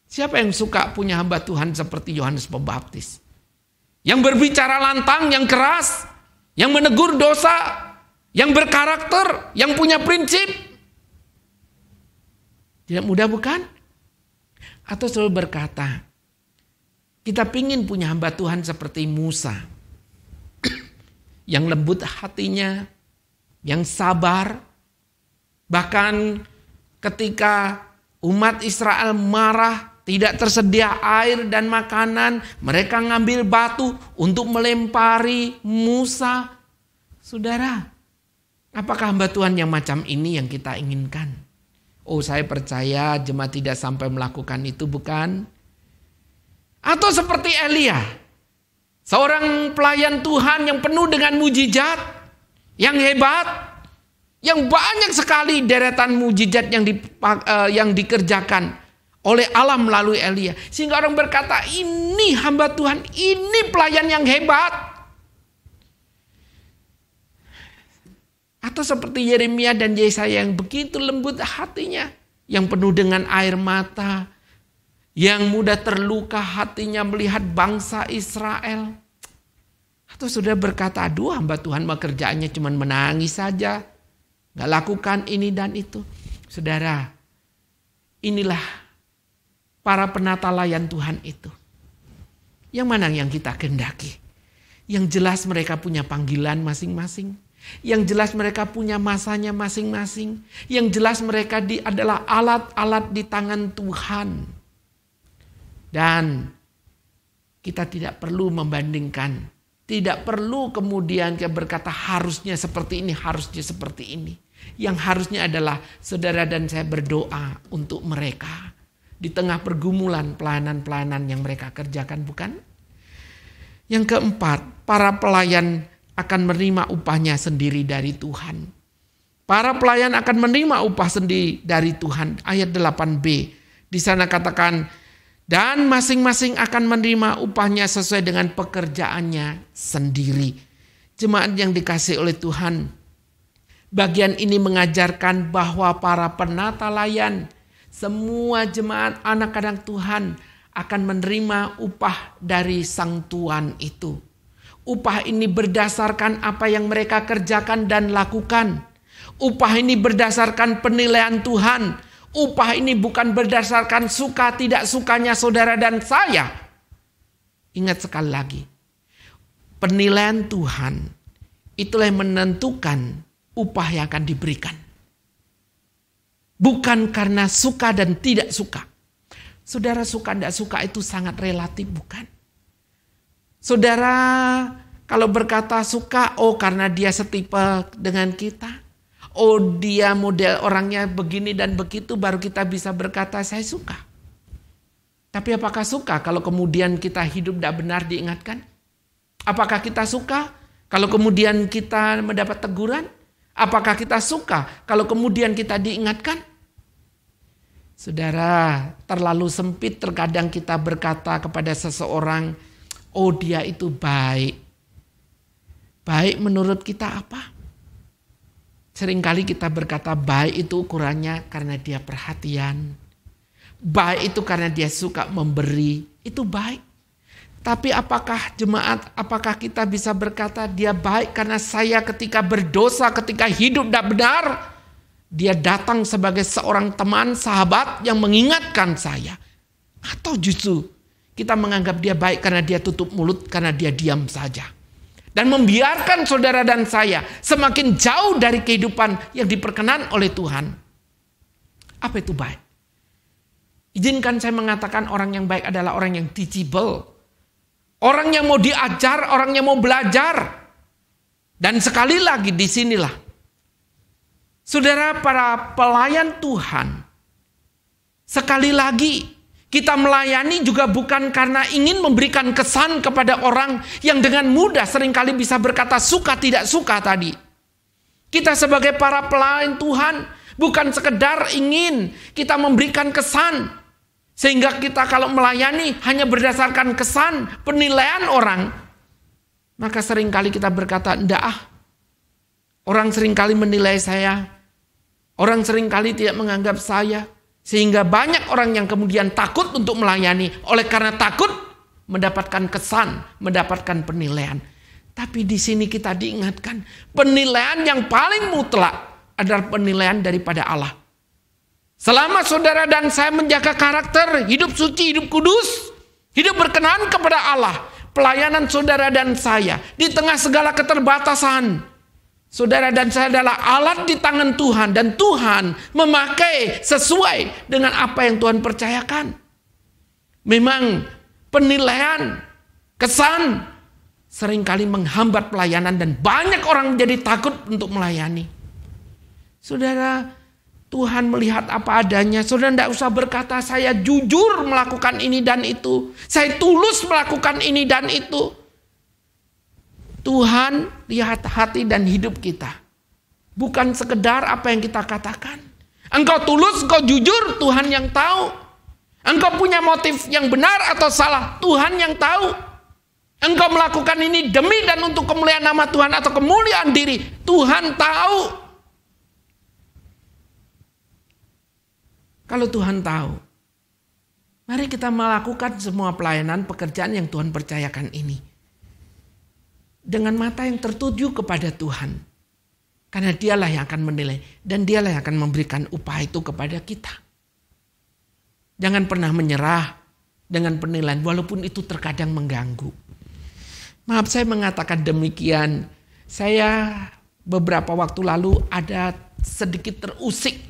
Siapa yang suka punya hamba Tuhan seperti Yohanes Pembaptis? Yang berbicara lantang, yang keras, yang menegur dosa, yang berkarakter, yang punya prinsip. Tidak mudah bukan? Atau selalu berkata, kita pingin punya hamba Tuhan seperti Musa. Yang lembut hatinya, yang sabar. Bahkan ketika umat Israel marah, tidak tersedia air dan makanan, mereka ngambil batu untuk melempari Musa. Saudara, apakah hamba Tuhan yang macam ini yang kita inginkan? Oh, saya percaya jemaat tidak sampai melakukan itu, bukan? Atau seperti Elia, seorang pelayan Tuhan yang penuh dengan mujizat, yang hebat, yang banyak sekali deretan mujizat yang dikerjakan oleh Allah melalui Elia. Sehingga orang berkata, ini hamba Tuhan, ini pelayan yang hebat. Atau seperti Yeremia dan Yesaya yang begitu lembut hatinya, yang penuh dengan air mata, yang mudah terluka hatinya melihat bangsa Israel. Atau sudah berkata, aduh hamba Tuhan kerjaannya cuma menangis saja, gak lakukan ini dan itu. Saudara, inilah para penata layan Tuhan itu. Yang mana yang kita kehendaki? Yang jelas mereka punya panggilan masing-masing. Yang jelas mereka punya masanya masing-masing. Yang jelas mereka adalah alat-alat di tangan Tuhan. Dan kita tidak perlu membandingkan. Tidak perlu kemudian kita berkata harusnya seperti ini, harusnya seperti ini. Yang harusnya adalah saudara dan saya berdoa untuk mereka. Di tengah pergumulan pelayanan-pelayanan yang mereka kerjakan, bukan? Yang keempat, para pelayan akan menerima upahnya sendiri dari Tuhan. Para pelayan akan menerima upah sendiri dari Tuhan. Ayat 8b. Di sana katakan, dan masing-masing akan menerima upahnya sesuai dengan pekerjaannya sendiri. Jemaat yang dikasihi oleh Tuhan, bagian ini mengajarkan bahwa para penata layan, semua jemaat anak-anak Tuhan akan menerima upah dari Sang Tuhan itu. Upah ini berdasarkan apa yang mereka kerjakan dan lakukan. Upah ini berdasarkan penilaian Tuhan. Upah ini bukan berdasarkan suka tidak sukanya saudara dan saya. Ingat sekali lagi, penilaian Tuhan itulah yang menentukan upah yang akan diberikan. Bukan karena suka dan tidak suka. Saudara suka tidak suka itu sangat relatif, bukan? Saudara kalau berkata suka, oh karena dia setipe dengan kita. Oh dia model orangnya begini dan begitu, baru kita bisa berkata saya suka. Tapi apakah suka kalau kemudian kita hidup tidak benar diingatkan? Apakah kita suka kalau kemudian kita mendapat teguran? Apakah kita suka kalau kemudian kita diingatkan? Saudara, terlalu sempit terkadang kita berkata kepada seseorang, oh dia itu baik. Baik menurut kita apa? Seringkali kita berkata baik itu ukurannya karena dia perhatian. Baik itu karena dia suka memberi. Itu baik. Tapi apakah jemaat, apakah kita bisa berkata dia baik karena saya ketika berdosa, ketika hidup tidak benar, dia datang sebagai seorang teman, sahabat yang mengingatkan saya. Atau justru kita menganggap dia baik karena dia tutup mulut, karena dia diam saja. Dan membiarkan saudara dan saya semakin jauh dari kehidupan yang diperkenan oleh Tuhan. Apa itu baik? Izinkan saya mengatakan orang yang baik adalah orang yang teachable. Orang yang mau diajar, orang yang mau belajar. Dan sekali lagi disinilah. Saudara, para pelayan Tuhan. Sekali lagi. Kita melayani juga bukan karena ingin memberikan kesan kepada orang yang dengan mudah seringkali bisa berkata suka tidak suka tadi. Kita sebagai para pelayan Tuhan bukan sekedar ingin kita memberikan kesan. Sehingga kita kalau melayani hanya berdasarkan kesan, penilaian orang. Maka seringkali kita berkata, enggak ah. Orang seringkali menilai saya Orang seringkali tidak menganggap saya. Sehingga banyak orang yang kemudian takut untuk melayani. Oleh karena takut mendapatkan kesan, mendapatkan penilaian. Tapi di sini kita diingatkan, penilaian yang paling mutlak adalah penilaian daripada Allah. Selama saudara dan saya menjaga karakter, hidup suci, hidup kudus, hidup berkenan kepada Allah, pelayanan saudara dan saya di tengah segala keterbatasan, saudara dan saya adalah alat di tangan Tuhan, dan Tuhan memakai sesuai dengan apa yang Tuhan percayakan. Memang penilaian, kesan seringkali menghambat pelayanan dan banyak orang menjadi takut untuk melayani. Saudara, Tuhan melihat apa adanya. Saudara tidak usah berkata saya jujur melakukan ini dan itu. Saya tulus melakukan ini dan itu. Tuhan lihat hati dan hidup kita. Bukan sekedar apa yang kita katakan. Engkau tulus, engkau jujur, Tuhan yang tahu. Engkau punya motif yang benar atau salah, Tuhan yang tahu. Engkau melakukan ini demi dan untuk kemuliaan nama Tuhan atau kemuliaan diri, Tuhan tahu. Kalau Tuhan tahu, mari kita melakukan semua pelayanan pekerjaan yang Tuhan percayakan ini. Dengan mata yang tertuju kepada Tuhan. Karena dialah yang akan menilai dan dialah yang akan memberikan upah itu kepada kita. Jangan pernah menyerah dengan penilaian walaupun itu terkadang mengganggu. Maaf saya mengatakan demikian. Saya beberapa waktu lalu ada sedikit terusik.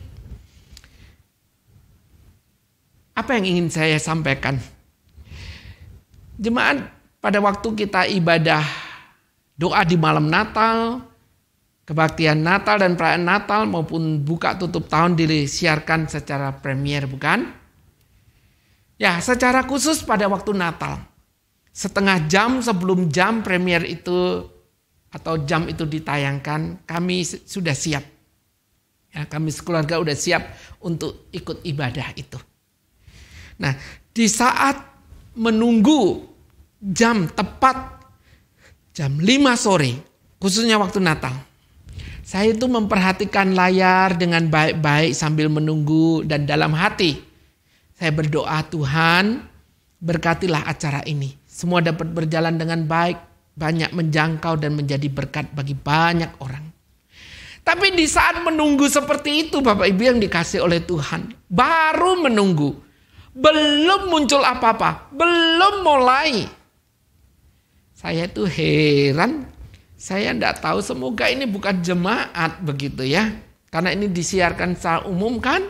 Apa yang ingin saya sampaikan? Jemaat, pada waktu kita ibadah doa di malam Natal, kebaktian Natal dan perayaan Natal maupun buka tutup tahun disiarkan secara premier, bukan? Ya, secara khusus pada waktu Natal. Setengah jam sebelum jam premier itu atau jam itu ditayangkan, kami sudah siap. Ya, kami sekeluarga sudah siap untuk ikut ibadah itu. Nah, di saat menunggu jam tepat jam 5 sore, khususnya waktu Natal, saya itu memperhatikan layar dengan baik-baik sambil menunggu dan dalam hati saya berdoa, Tuhan berkatilah acara ini. Semua dapat berjalan dengan baik, banyak menjangkau dan menjadi berkat bagi banyak orang. Tapi di saat menunggu seperti itu Bapak Ibu yang dikasih oleh Tuhan, baru menunggu. Belum muncul apa-apa, belum mulai. Saya itu heran, saya tidak tahu, semoga ini bukan jemaat begitu ya. Karena ini disiarkan secara umum kan.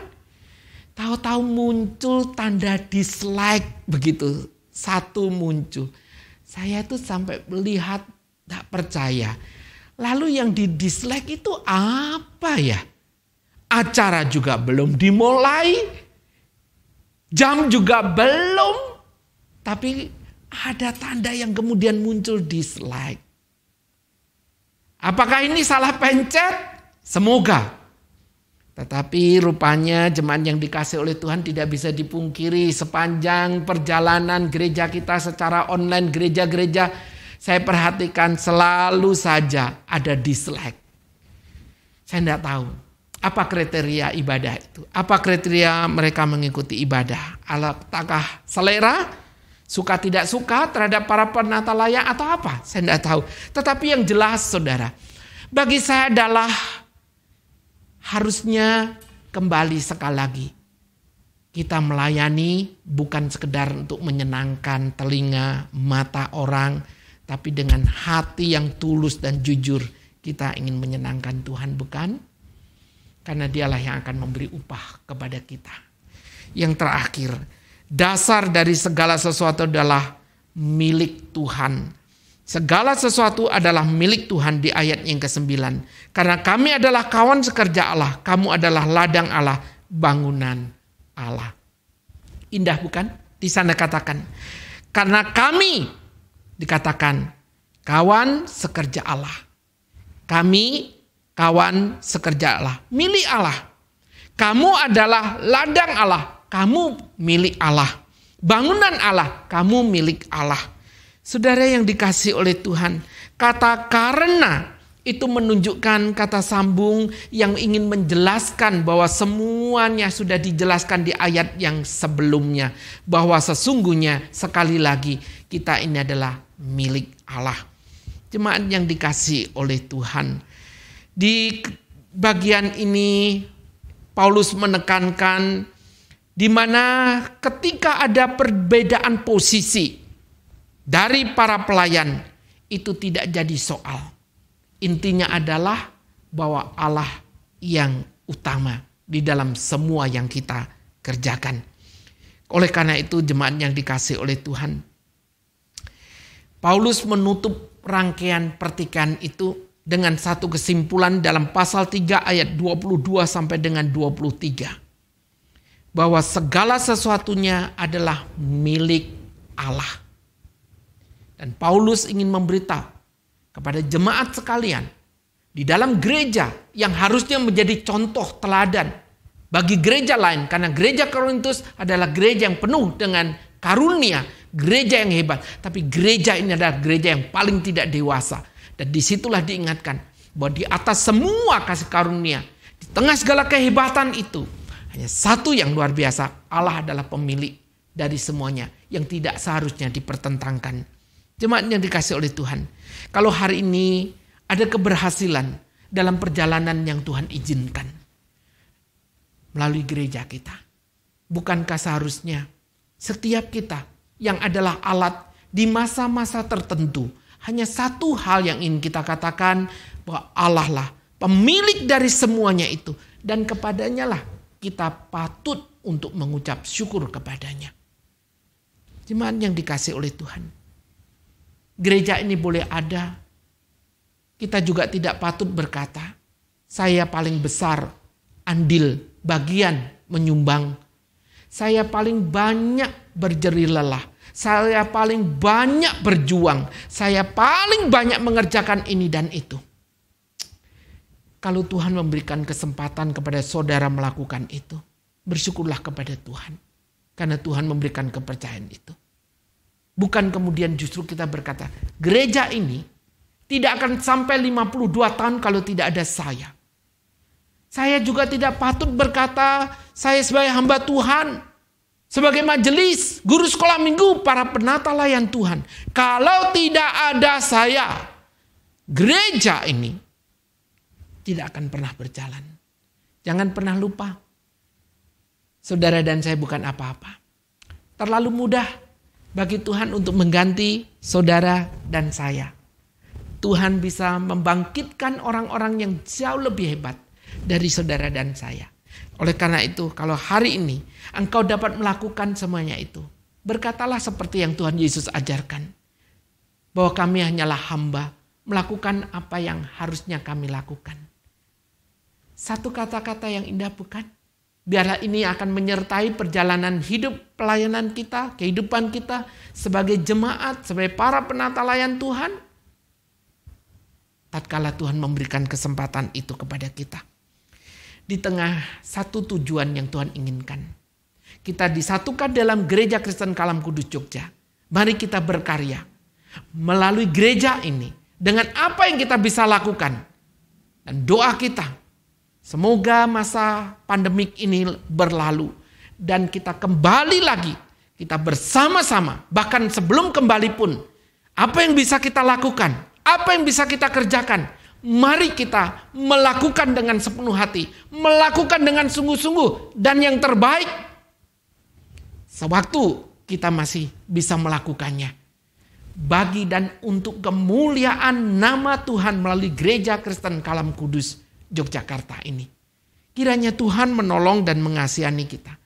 Tahu-tahu muncul tanda dislike begitu, satu muncul. Saya itu sampai melihat tak percaya. Lalu yang di dislike itu apa ya? Acara juga belum dimulai. Jam juga belum, tapi ada tanda yang kemudian muncul dislike. Apakah ini salah pencet? Semoga. Tetapi rupanya jemaat yang dikasih oleh Tuhan tidak bisa dipungkiri sepanjang perjalanan gereja kita secara online, gereja-gereja saya perhatikan selalu saja ada dislike. Saya tidak tahu. Apa kriteria ibadah itu? Apa kriteria mereka mengikuti ibadah? Apakah selera? Suka tidak suka terhadap para penata layak atau apa? Saya tidak tahu. Tetapi yang jelas saudara, bagi saya adalah harusnya kembali sekali lagi. Kita melayani bukan sekedar untuk menyenangkan telinga, mata orang. Tapi dengan hati yang tulus dan jujur kita ingin menyenangkan Tuhan, bukan? Karena dialah yang akan memberi upah kepada kita. Yang terakhir, dasar dari segala sesuatu adalah milik Tuhan. Segala sesuatu adalah milik Tuhan di ayat yang ke-9. Karena kami adalah kawan sekerja Allah, kamu adalah ladang Allah, bangunan Allah. Indah bukan? Di sana katakan, karena kami dikatakan kawan sekerja Allah. Kami kawan sekerja Allah, milik Allah. Kamu adalah ladang Allah, kamu milik Allah. Bangunan Allah, kamu milik Allah. Saudara yang dikasih oleh Tuhan, kata karena itu menunjukkan kata sambung yang ingin menjelaskan bahwa semuanya sudah dijelaskan di ayat yang sebelumnya. Bahwa sesungguhnya sekali lagi kita ini adalah milik Allah. Jemaat yang dikasihi oleh Tuhan. Di bagian ini Paulus menekankan di mana ketika ada perbedaan posisi dari para pelayan itu tidak jadi soal. Intinya adalah bahwa Allah yang utama di dalam semua yang kita kerjakan. Oleh karena itu jemaat yang dikasihi oleh Tuhan, Paulus menutup rangkaian pertikaian itu dengan satu kesimpulan dalam pasal 3 ayat 22 sampai dengan 23. Bahwa segala sesuatunya adalah milik Allah. Dan Paulus ingin memberitahu kepada jemaat sekalian di dalam gereja yang harusnya menjadi contoh teladan bagi gereja lain, karena gereja Korintus adalah gereja yang penuh dengan karunia, gereja yang hebat, tapi gereja ini adalah gereja yang paling tidak dewasa. Dan disitulah diingatkan bahwa di atas semua kasih karunia, di tengah segala kehebatan itu, hanya satu yang luar biasa, Allah adalah pemilik dari semuanya yang tidak seharusnya dipertentangkan. Jemaat yang dikasihi oleh Tuhan, kalau hari ini ada keberhasilan dalam perjalanan yang Tuhan izinkan melalui gereja kita, bukankah seharusnya setiap kita yang adalah alat di masa-masa tertentu, hanya satu hal yang ingin kita katakan, bahwa Allah lah pemilik dari semuanya itu, dan kepadanya lah kita patut untuk mengucap syukur kepadanya. Jemaat yang dikasihi oleh Tuhan, gereja ini boleh ada, kita juga tidak patut berkata, saya paling besar andil bagian menyumbang, saya paling banyak berjerih lelah, saya paling banyak berjuang, saya paling banyak mengerjakan ini dan itu. Kalau Tuhan memberikan kesempatan kepada saudara melakukan itu, bersyukurlah kepada Tuhan, karena Tuhan memberikan kepercayaan itu. Bukan kemudian justru kita berkata, gereja ini tidak akan sampai 52 tahun kalau tidak ada saya. Saya juga tidak patut berkata, saya sebagai hamba Tuhan, sebagai majelis, guru sekolah minggu, para penata layan Tuhan. Kalau tidak ada saya, gereja ini tidak akan pernah berjalan. Jangan pernah lupa, saudara dan saya bukan apa-apa. Terlalu mudah bagi Tuhan untuk mengganti saudara dan saya. Tuhan bisa membangkitkan orang-orang yang jauh lebih hebat dari saudara dan saya. Oleh karena itu, kalau hari ini engkau dapat melakukan semuanya itu, berkatalah seperti yang Tuhan Yesus ajarkan. Bahwa kami hanyalah hamba, melakukan apa yang harusnya kami lakukan. Satu kata-kata yang indah bukan? Biarlah ini akan menyertai perjalanan hidup pelayanan kita, kehidupan kita sebagai jemaat, sebagai para penata layan Tuhan. Tatkala Tuhan memberikan kesempatan itu kepada kita. Di tengah satu tujuan yang Tuhan inginkan. Kita disatukan dalam Gereja Kristen Kalam Kudus Jogja. Mari kita berkarya melalui gereja ini dengan apa yang kita bisa lakukan. Dan doa kita, semoga masa pandemik ini berlalu dan kita kembali lagi, kita bersama-sama, bahkan sebelum kembali pun, apa yang bisa kita lakukan, apa yang bisa kita kerjakan, mari kita melakukan dengan sepenuh hati, melakukan dengan sungguh-sungguh, dan yang terbaik, sewaktu kita masih bisa melakukannya, bagi dan untuk kemuliaan nama Tuhan melalui Gereja Kristen Kalam Kudus Yogyakarta ini. Kiranya Tuhan menolong dan mengasihani kita.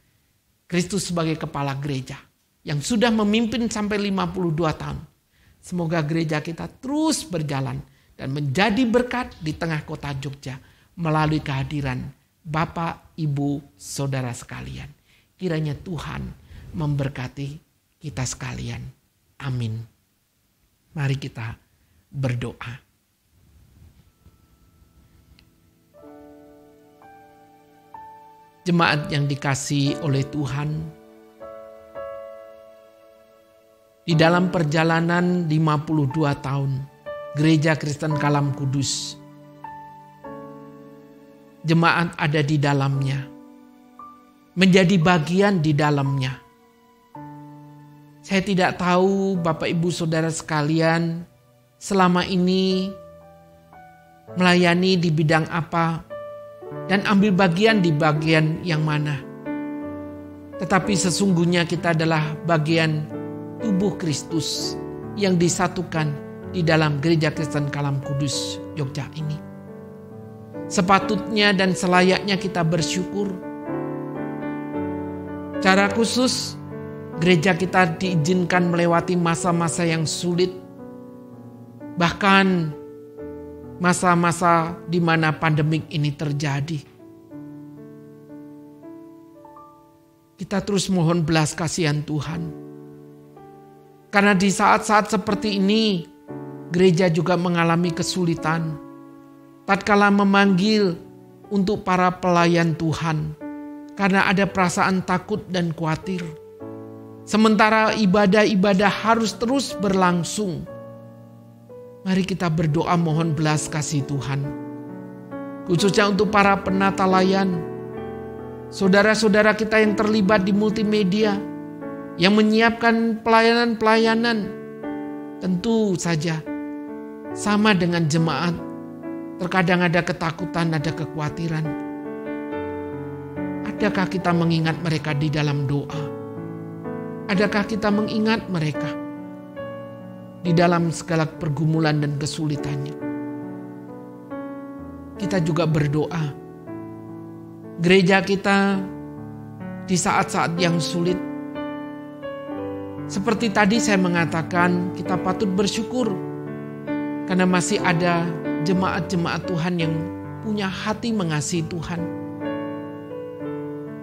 Kristus sebagai kepala gereja yang sudah memimpin sampai 52 tahun. Semoga gereja kita terus berjalan dan menjadi berkat di tengah kota Jogja melalui kehadiran Bapak, Ibu, Saudara sekalian. Kiranya Tuhan memberkati kita sekalian. Amin. Mari kita berdoa. Jemaat yang dikasihi oleh Tuhan, di dalam perjalanan 52 tahun Gereja Kristen Kalam Kudus jemaat ada di dalamnya, menjadi bagian di dalamnya. Saya tidak tahu Bapak Ibu Saudara sekalian selama ini melayani di bidang apa dan ambil bagian di bagian yang mana. Tetapi sesungguhnya kita adalah bagian tubuh Kristus yang disatukan di dalam Gereja Kristen Kalam Kudus Jogja ini. Sepatutnya dan selayaknya kita bersyukur. Secara khusus, gereja kita diizinkan melewati masa-masa yang sulit. Bahkan masa-masa di mana pandemik ini terjadi. Kita terus mohon belas kasihan Tuhan. Karena di saat-saat seperti ini, gereja juga mengalami kesulitan. Tatkala memanggil untuk para pelayan Tuhan, karena ada perasaan takut dan khawatir. Sementara ibadah-ibadah harus terus berlangsung. Mari kita berdoa mohon belas kasih Tuhan. Khususnya untuk para penata layan, saudara-saudara kita yang terlibat di multimedia, yang menyiapkan pelayanan-pelayanan, tentu saja sama dengan jemaat. Terkadang ada ketakutan, ada kekhawatiran. Adakah kita mengingat mereka di dalam doa? Adakah kita mengingat mereka di dalam segala pergumulan dan kesulitannya? Kita juga berdoa. Gereja kita di saat-saat yang sulit. Seperti tadi saya mengatakan, kita patut bersyukur karena masih ada jemaat-jemaat Tuhan yang punya hati mengasihi Tuhan.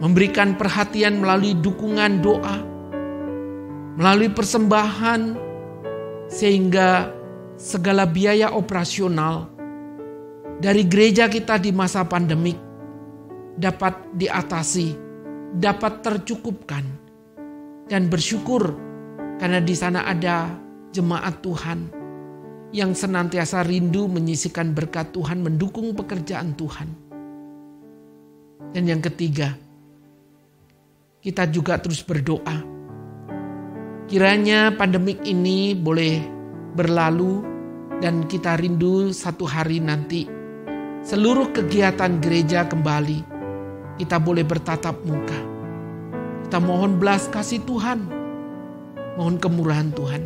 Memberikan perhatian melalui dukungan doa, melalui persembahan, sehingga segala biaya operasional dari gereja kita di masa pandemik dapat diatasi, dapat tercukupkan. Dan bersyukur karena di sana ada jemaat Tuhan yang senantiasa rindu menyisikan berkat Tuhan, mendukung pekerjaan Tuhan. Dan yang ketiga, kita juga terus berdoa. Kiranya pandemik ini boleh berlalu dan kita rindu satu hari nanti seluruh kegiatan gereja kembali. Kita boleh bertatap muka. Kita mohon belas kasih Tuhan. Mohon kemurahan Tuhan.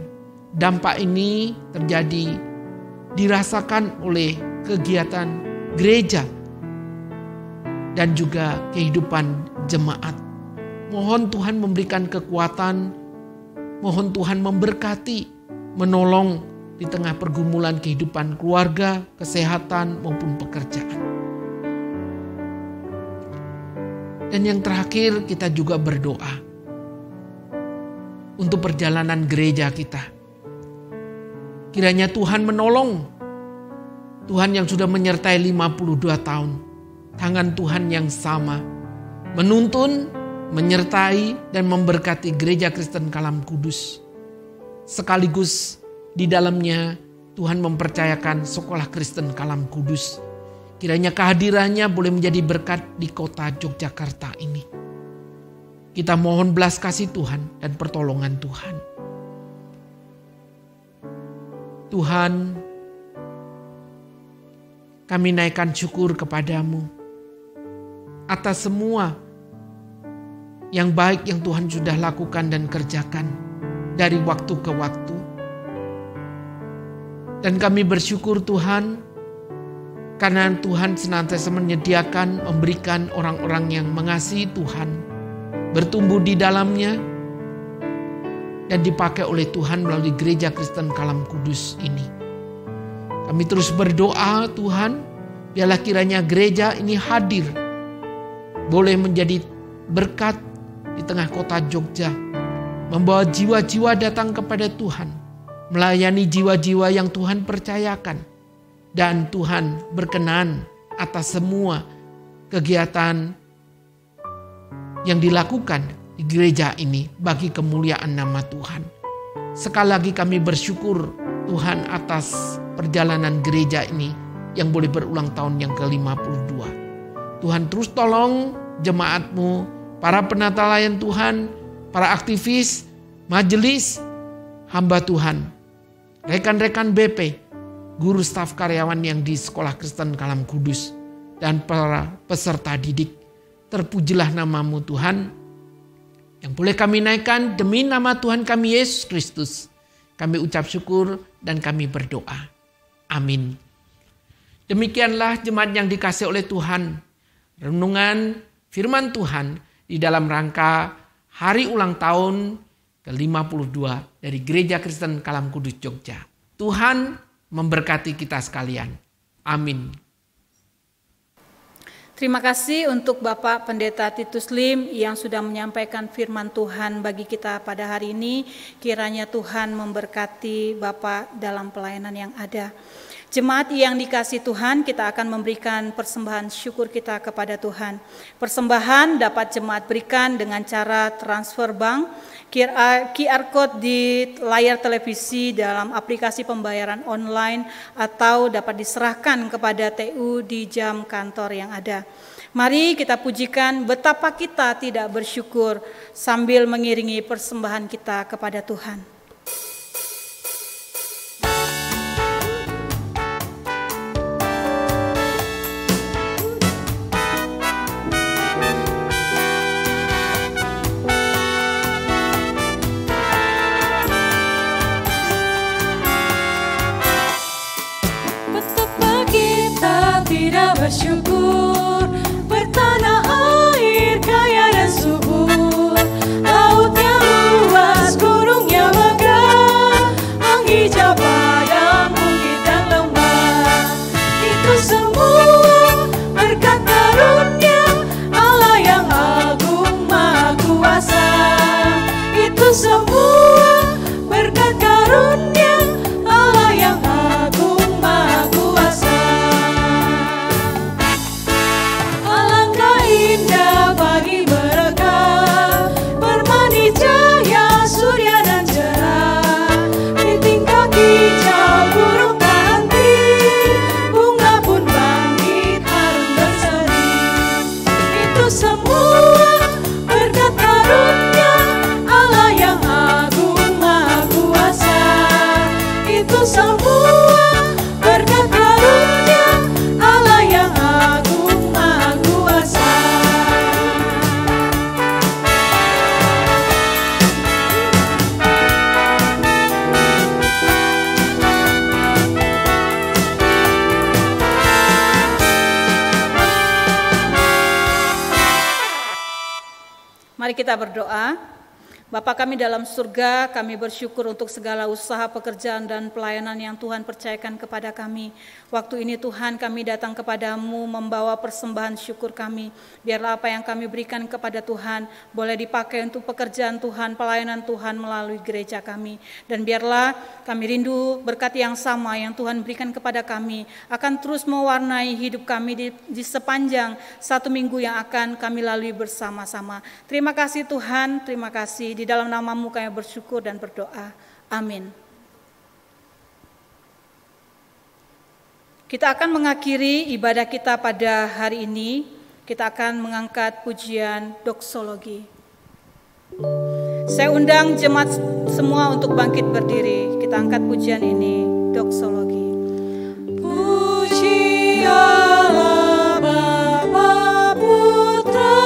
Dampak ini terjadi dirasakan oleh kegiatan gereja dan juga kehidupan jemaat. Mohon Tuhan memberikan kekuatan, mohon Tuhan memberkati, menolong di tengah pergumulan kehidupan keluarga, kesehatan maupun pekerjaan. Dan yang terakhir kita juga berdoa untuk perjalanan gereja kita. Kiranya Tuhan menolong, Tuhan yang sudah menyertai 52 tahun, tangan Tuhan yang sama, menuntun, menyertai dan memberkati Gereja Kristen Kalam Kudus. Sekaligus di dalamnya Tuhan mempercayakan Sekolah Kristen Kalam Kudus. Kiranya kehadirannya boleh menjadi berkat di kota Yogyakarta ini. Kita mohon belas kasih Tuhan dan pertolongan Tuhan. Tuhan, kami naikkan syukur kepadamu atas semua yang baik yang Tuhan sudah lakukan dan kerjakan dari waktu ke waktu. Dan kami bersyukur Tuhan, karena Tuhan senantiasa menyediakan, memberikan orang-orang yang mengasihi Tuhan, bertumbuh di dalamnya, dan dipakai oleh Tuhan melalui Gereja Kristen Kalam Kudus ini. Kami terus berdoa Tuhan, biarlah kiranya gereja ini hadir, boleh menjadi berkat di tengah kota Jogja, membawa jiwa-jiwa datang kepada Tuhan, melayani jiwa-jiwa yang Tuhan percayakan, dan Tuhan berkenan atas semua kegiatan yang dilakukan di gereja ini bagi kemuliaan nama Tuhan. Sekali lagi kami bersyukur Tuhan atas perjalanan gereja ini yang boleh berulang tahun yang ke-52. Tuhan terus tolong jemaat-Mu, para penata layan Tuhan, para aktivis, majelis, hamba Tuhan, rekan-rekan BP, guru staf karyawan yang di Sekolah Kristen Kalam Kudus, dan para peserta didik. Terpujilah nama-Mu Tuhan, yang boleh kami naikkan demi nama Tuhan kami Yesus Kristus. Kami ucap syukur dan kami berdoa. Amin. Demikianlah jemaat yang dikasihi oleh Tuhan, renungan firman Tuhan di dalam rangka hari ulang tahun ke-52 dari Gereja Kristen Kalam Kudus Jogja. Tuhan memberkati kita sekalian. Amin. Terima kasih untuk Bapak Pendeta Titus Lim yang sudah menyampaikan firman Tuhan bagi kita pada hari ini. Kiranya Tuhan memberkati Bapak dalam pelayanan yang ada. Jemaat yang dikasihi Tuhan, kita akan memberikan persembahan syukur kita kepada Tuhan. Persembahan dapat jemaat berikan dengan cara transfer bank, QR code di layar televisi dalam aplikasi pembayaran online, atau dapat diserahkan kepada TU di jam kantor yang ada. Mari kita pujikan betapa kita tidak bersyukur sambil mengiringi persembahan kita kepada Tuhan. Bersyukur bertanah air kaya dan subur, lautnya luas, gunungnya megah, menghijau padang bukit dan lembah. Itu semua berkat karunia Allah yang agung maha kuasa. Itu semua berkat karunia Allah yang agung maha kuasa. Indah pagi mereka, bermani cahaya surya dan cerah. Di tingkah hijau burung ganti, bunga pun bangkit harum berseri. Itu semua berkat karunia Allah yang agung maha kuasa. Itu semua berkat karunia Allah yang agung maha kuasa. Mari kita berdoa. Bapa kami dalam surga, kami bersyukur untuk segala usaha, pekerjaan, dan pelayanan yang Tuhan percayakan kepada kami. Waktu ini Tuhan, kami datang kepadamu membawa persembahan syukur kami. Biarlah apa yang kami berikan kepada Tuhan boleh dipakai untuk pekerjaan Tuhan, pelayanan Tuhan melalui gereja kami. Dan biarlah kami rindu berkat yang sama yang Tuhan berikan kepada kami akan terus mewarnai hidup kami di sepanjang 1 minggu yang akan kami lalui bersama-sama. Terima kasih Tuhan, terima kasih. Di dalam nama-Mu kami bersyukur dan berdoa. Amin. Kita akan mengakhiri ibadah kita pada hari ini. Kita akan mengangkat pujian doksologi. Saya undang jemaat semua untuk bangkit berdiri. Kita angkat pujian ini, doksologi. Puji Allah Bapa Putra,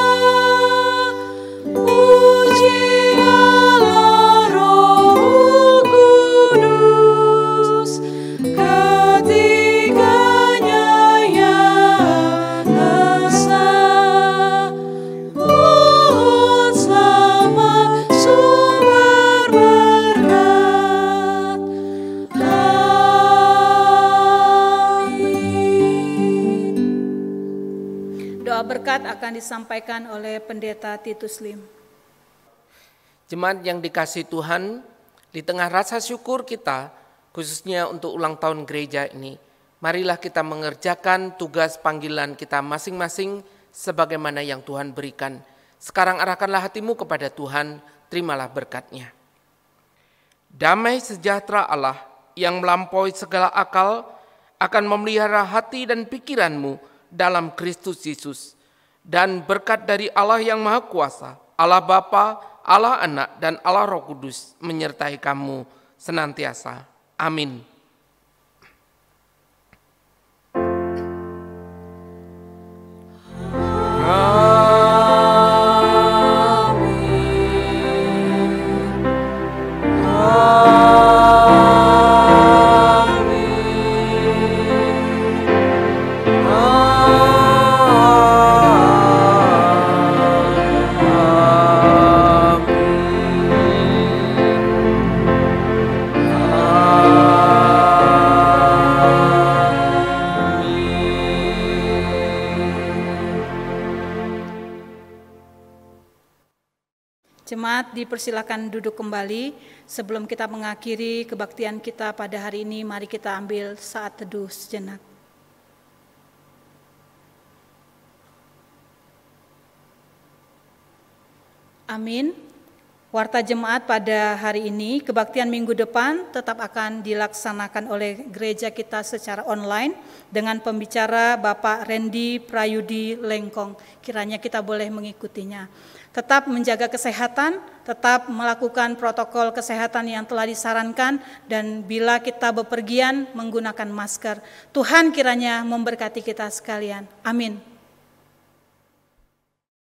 puji Allah Roh Kudus, ketiganya yang esa. Mohon selamat sumber berkat. Amin. Doa berkat akan disampaikan oleh Pendeta Titus Lim. Jemaat yang dikasihi Tuhan, di tengah rasa syukur kita, khususnya untuk ulang tahun gereja ini, marilah kita mengerjakan tugas panggilan kita masing-masing sebagaimana yang Tuhan berikan. Sekarang arahkanlah hatimu kepada Tuhan, terimalah berkat-Nya. Damai sejahtera Allah yang melampaui segala akal akan memelihara hati dan pikiranmu dalam Kristus Yesus. dan berkat dari Allah yang Maha Kuasa, Allah Bapa, Allah Anak, dan Allah Roh Kudus menyertai kamu senantiasa. Amin. Jemaat dipersilakan duduk kembali. Sebelum kita mengakhiri kebaktian kita pada hari ini, mari kita ambil saat teduh sejenak. Amin. Warta jemaat pada hari ini, kebaktian minggu depan tetap akan dilaksanakan oleh gereja kita secara online dengan pembicara Bapak Randy Prayudi Lengkong. Kiranya kita boleh mengikutinya. Tetap menjaga kesehatan, tetap melakukan protokol kesehatan yang telah disarankan, dan bila kita bepergian menggunakan masker. Tuhan kiranya memberkati kita sekalian. Amin.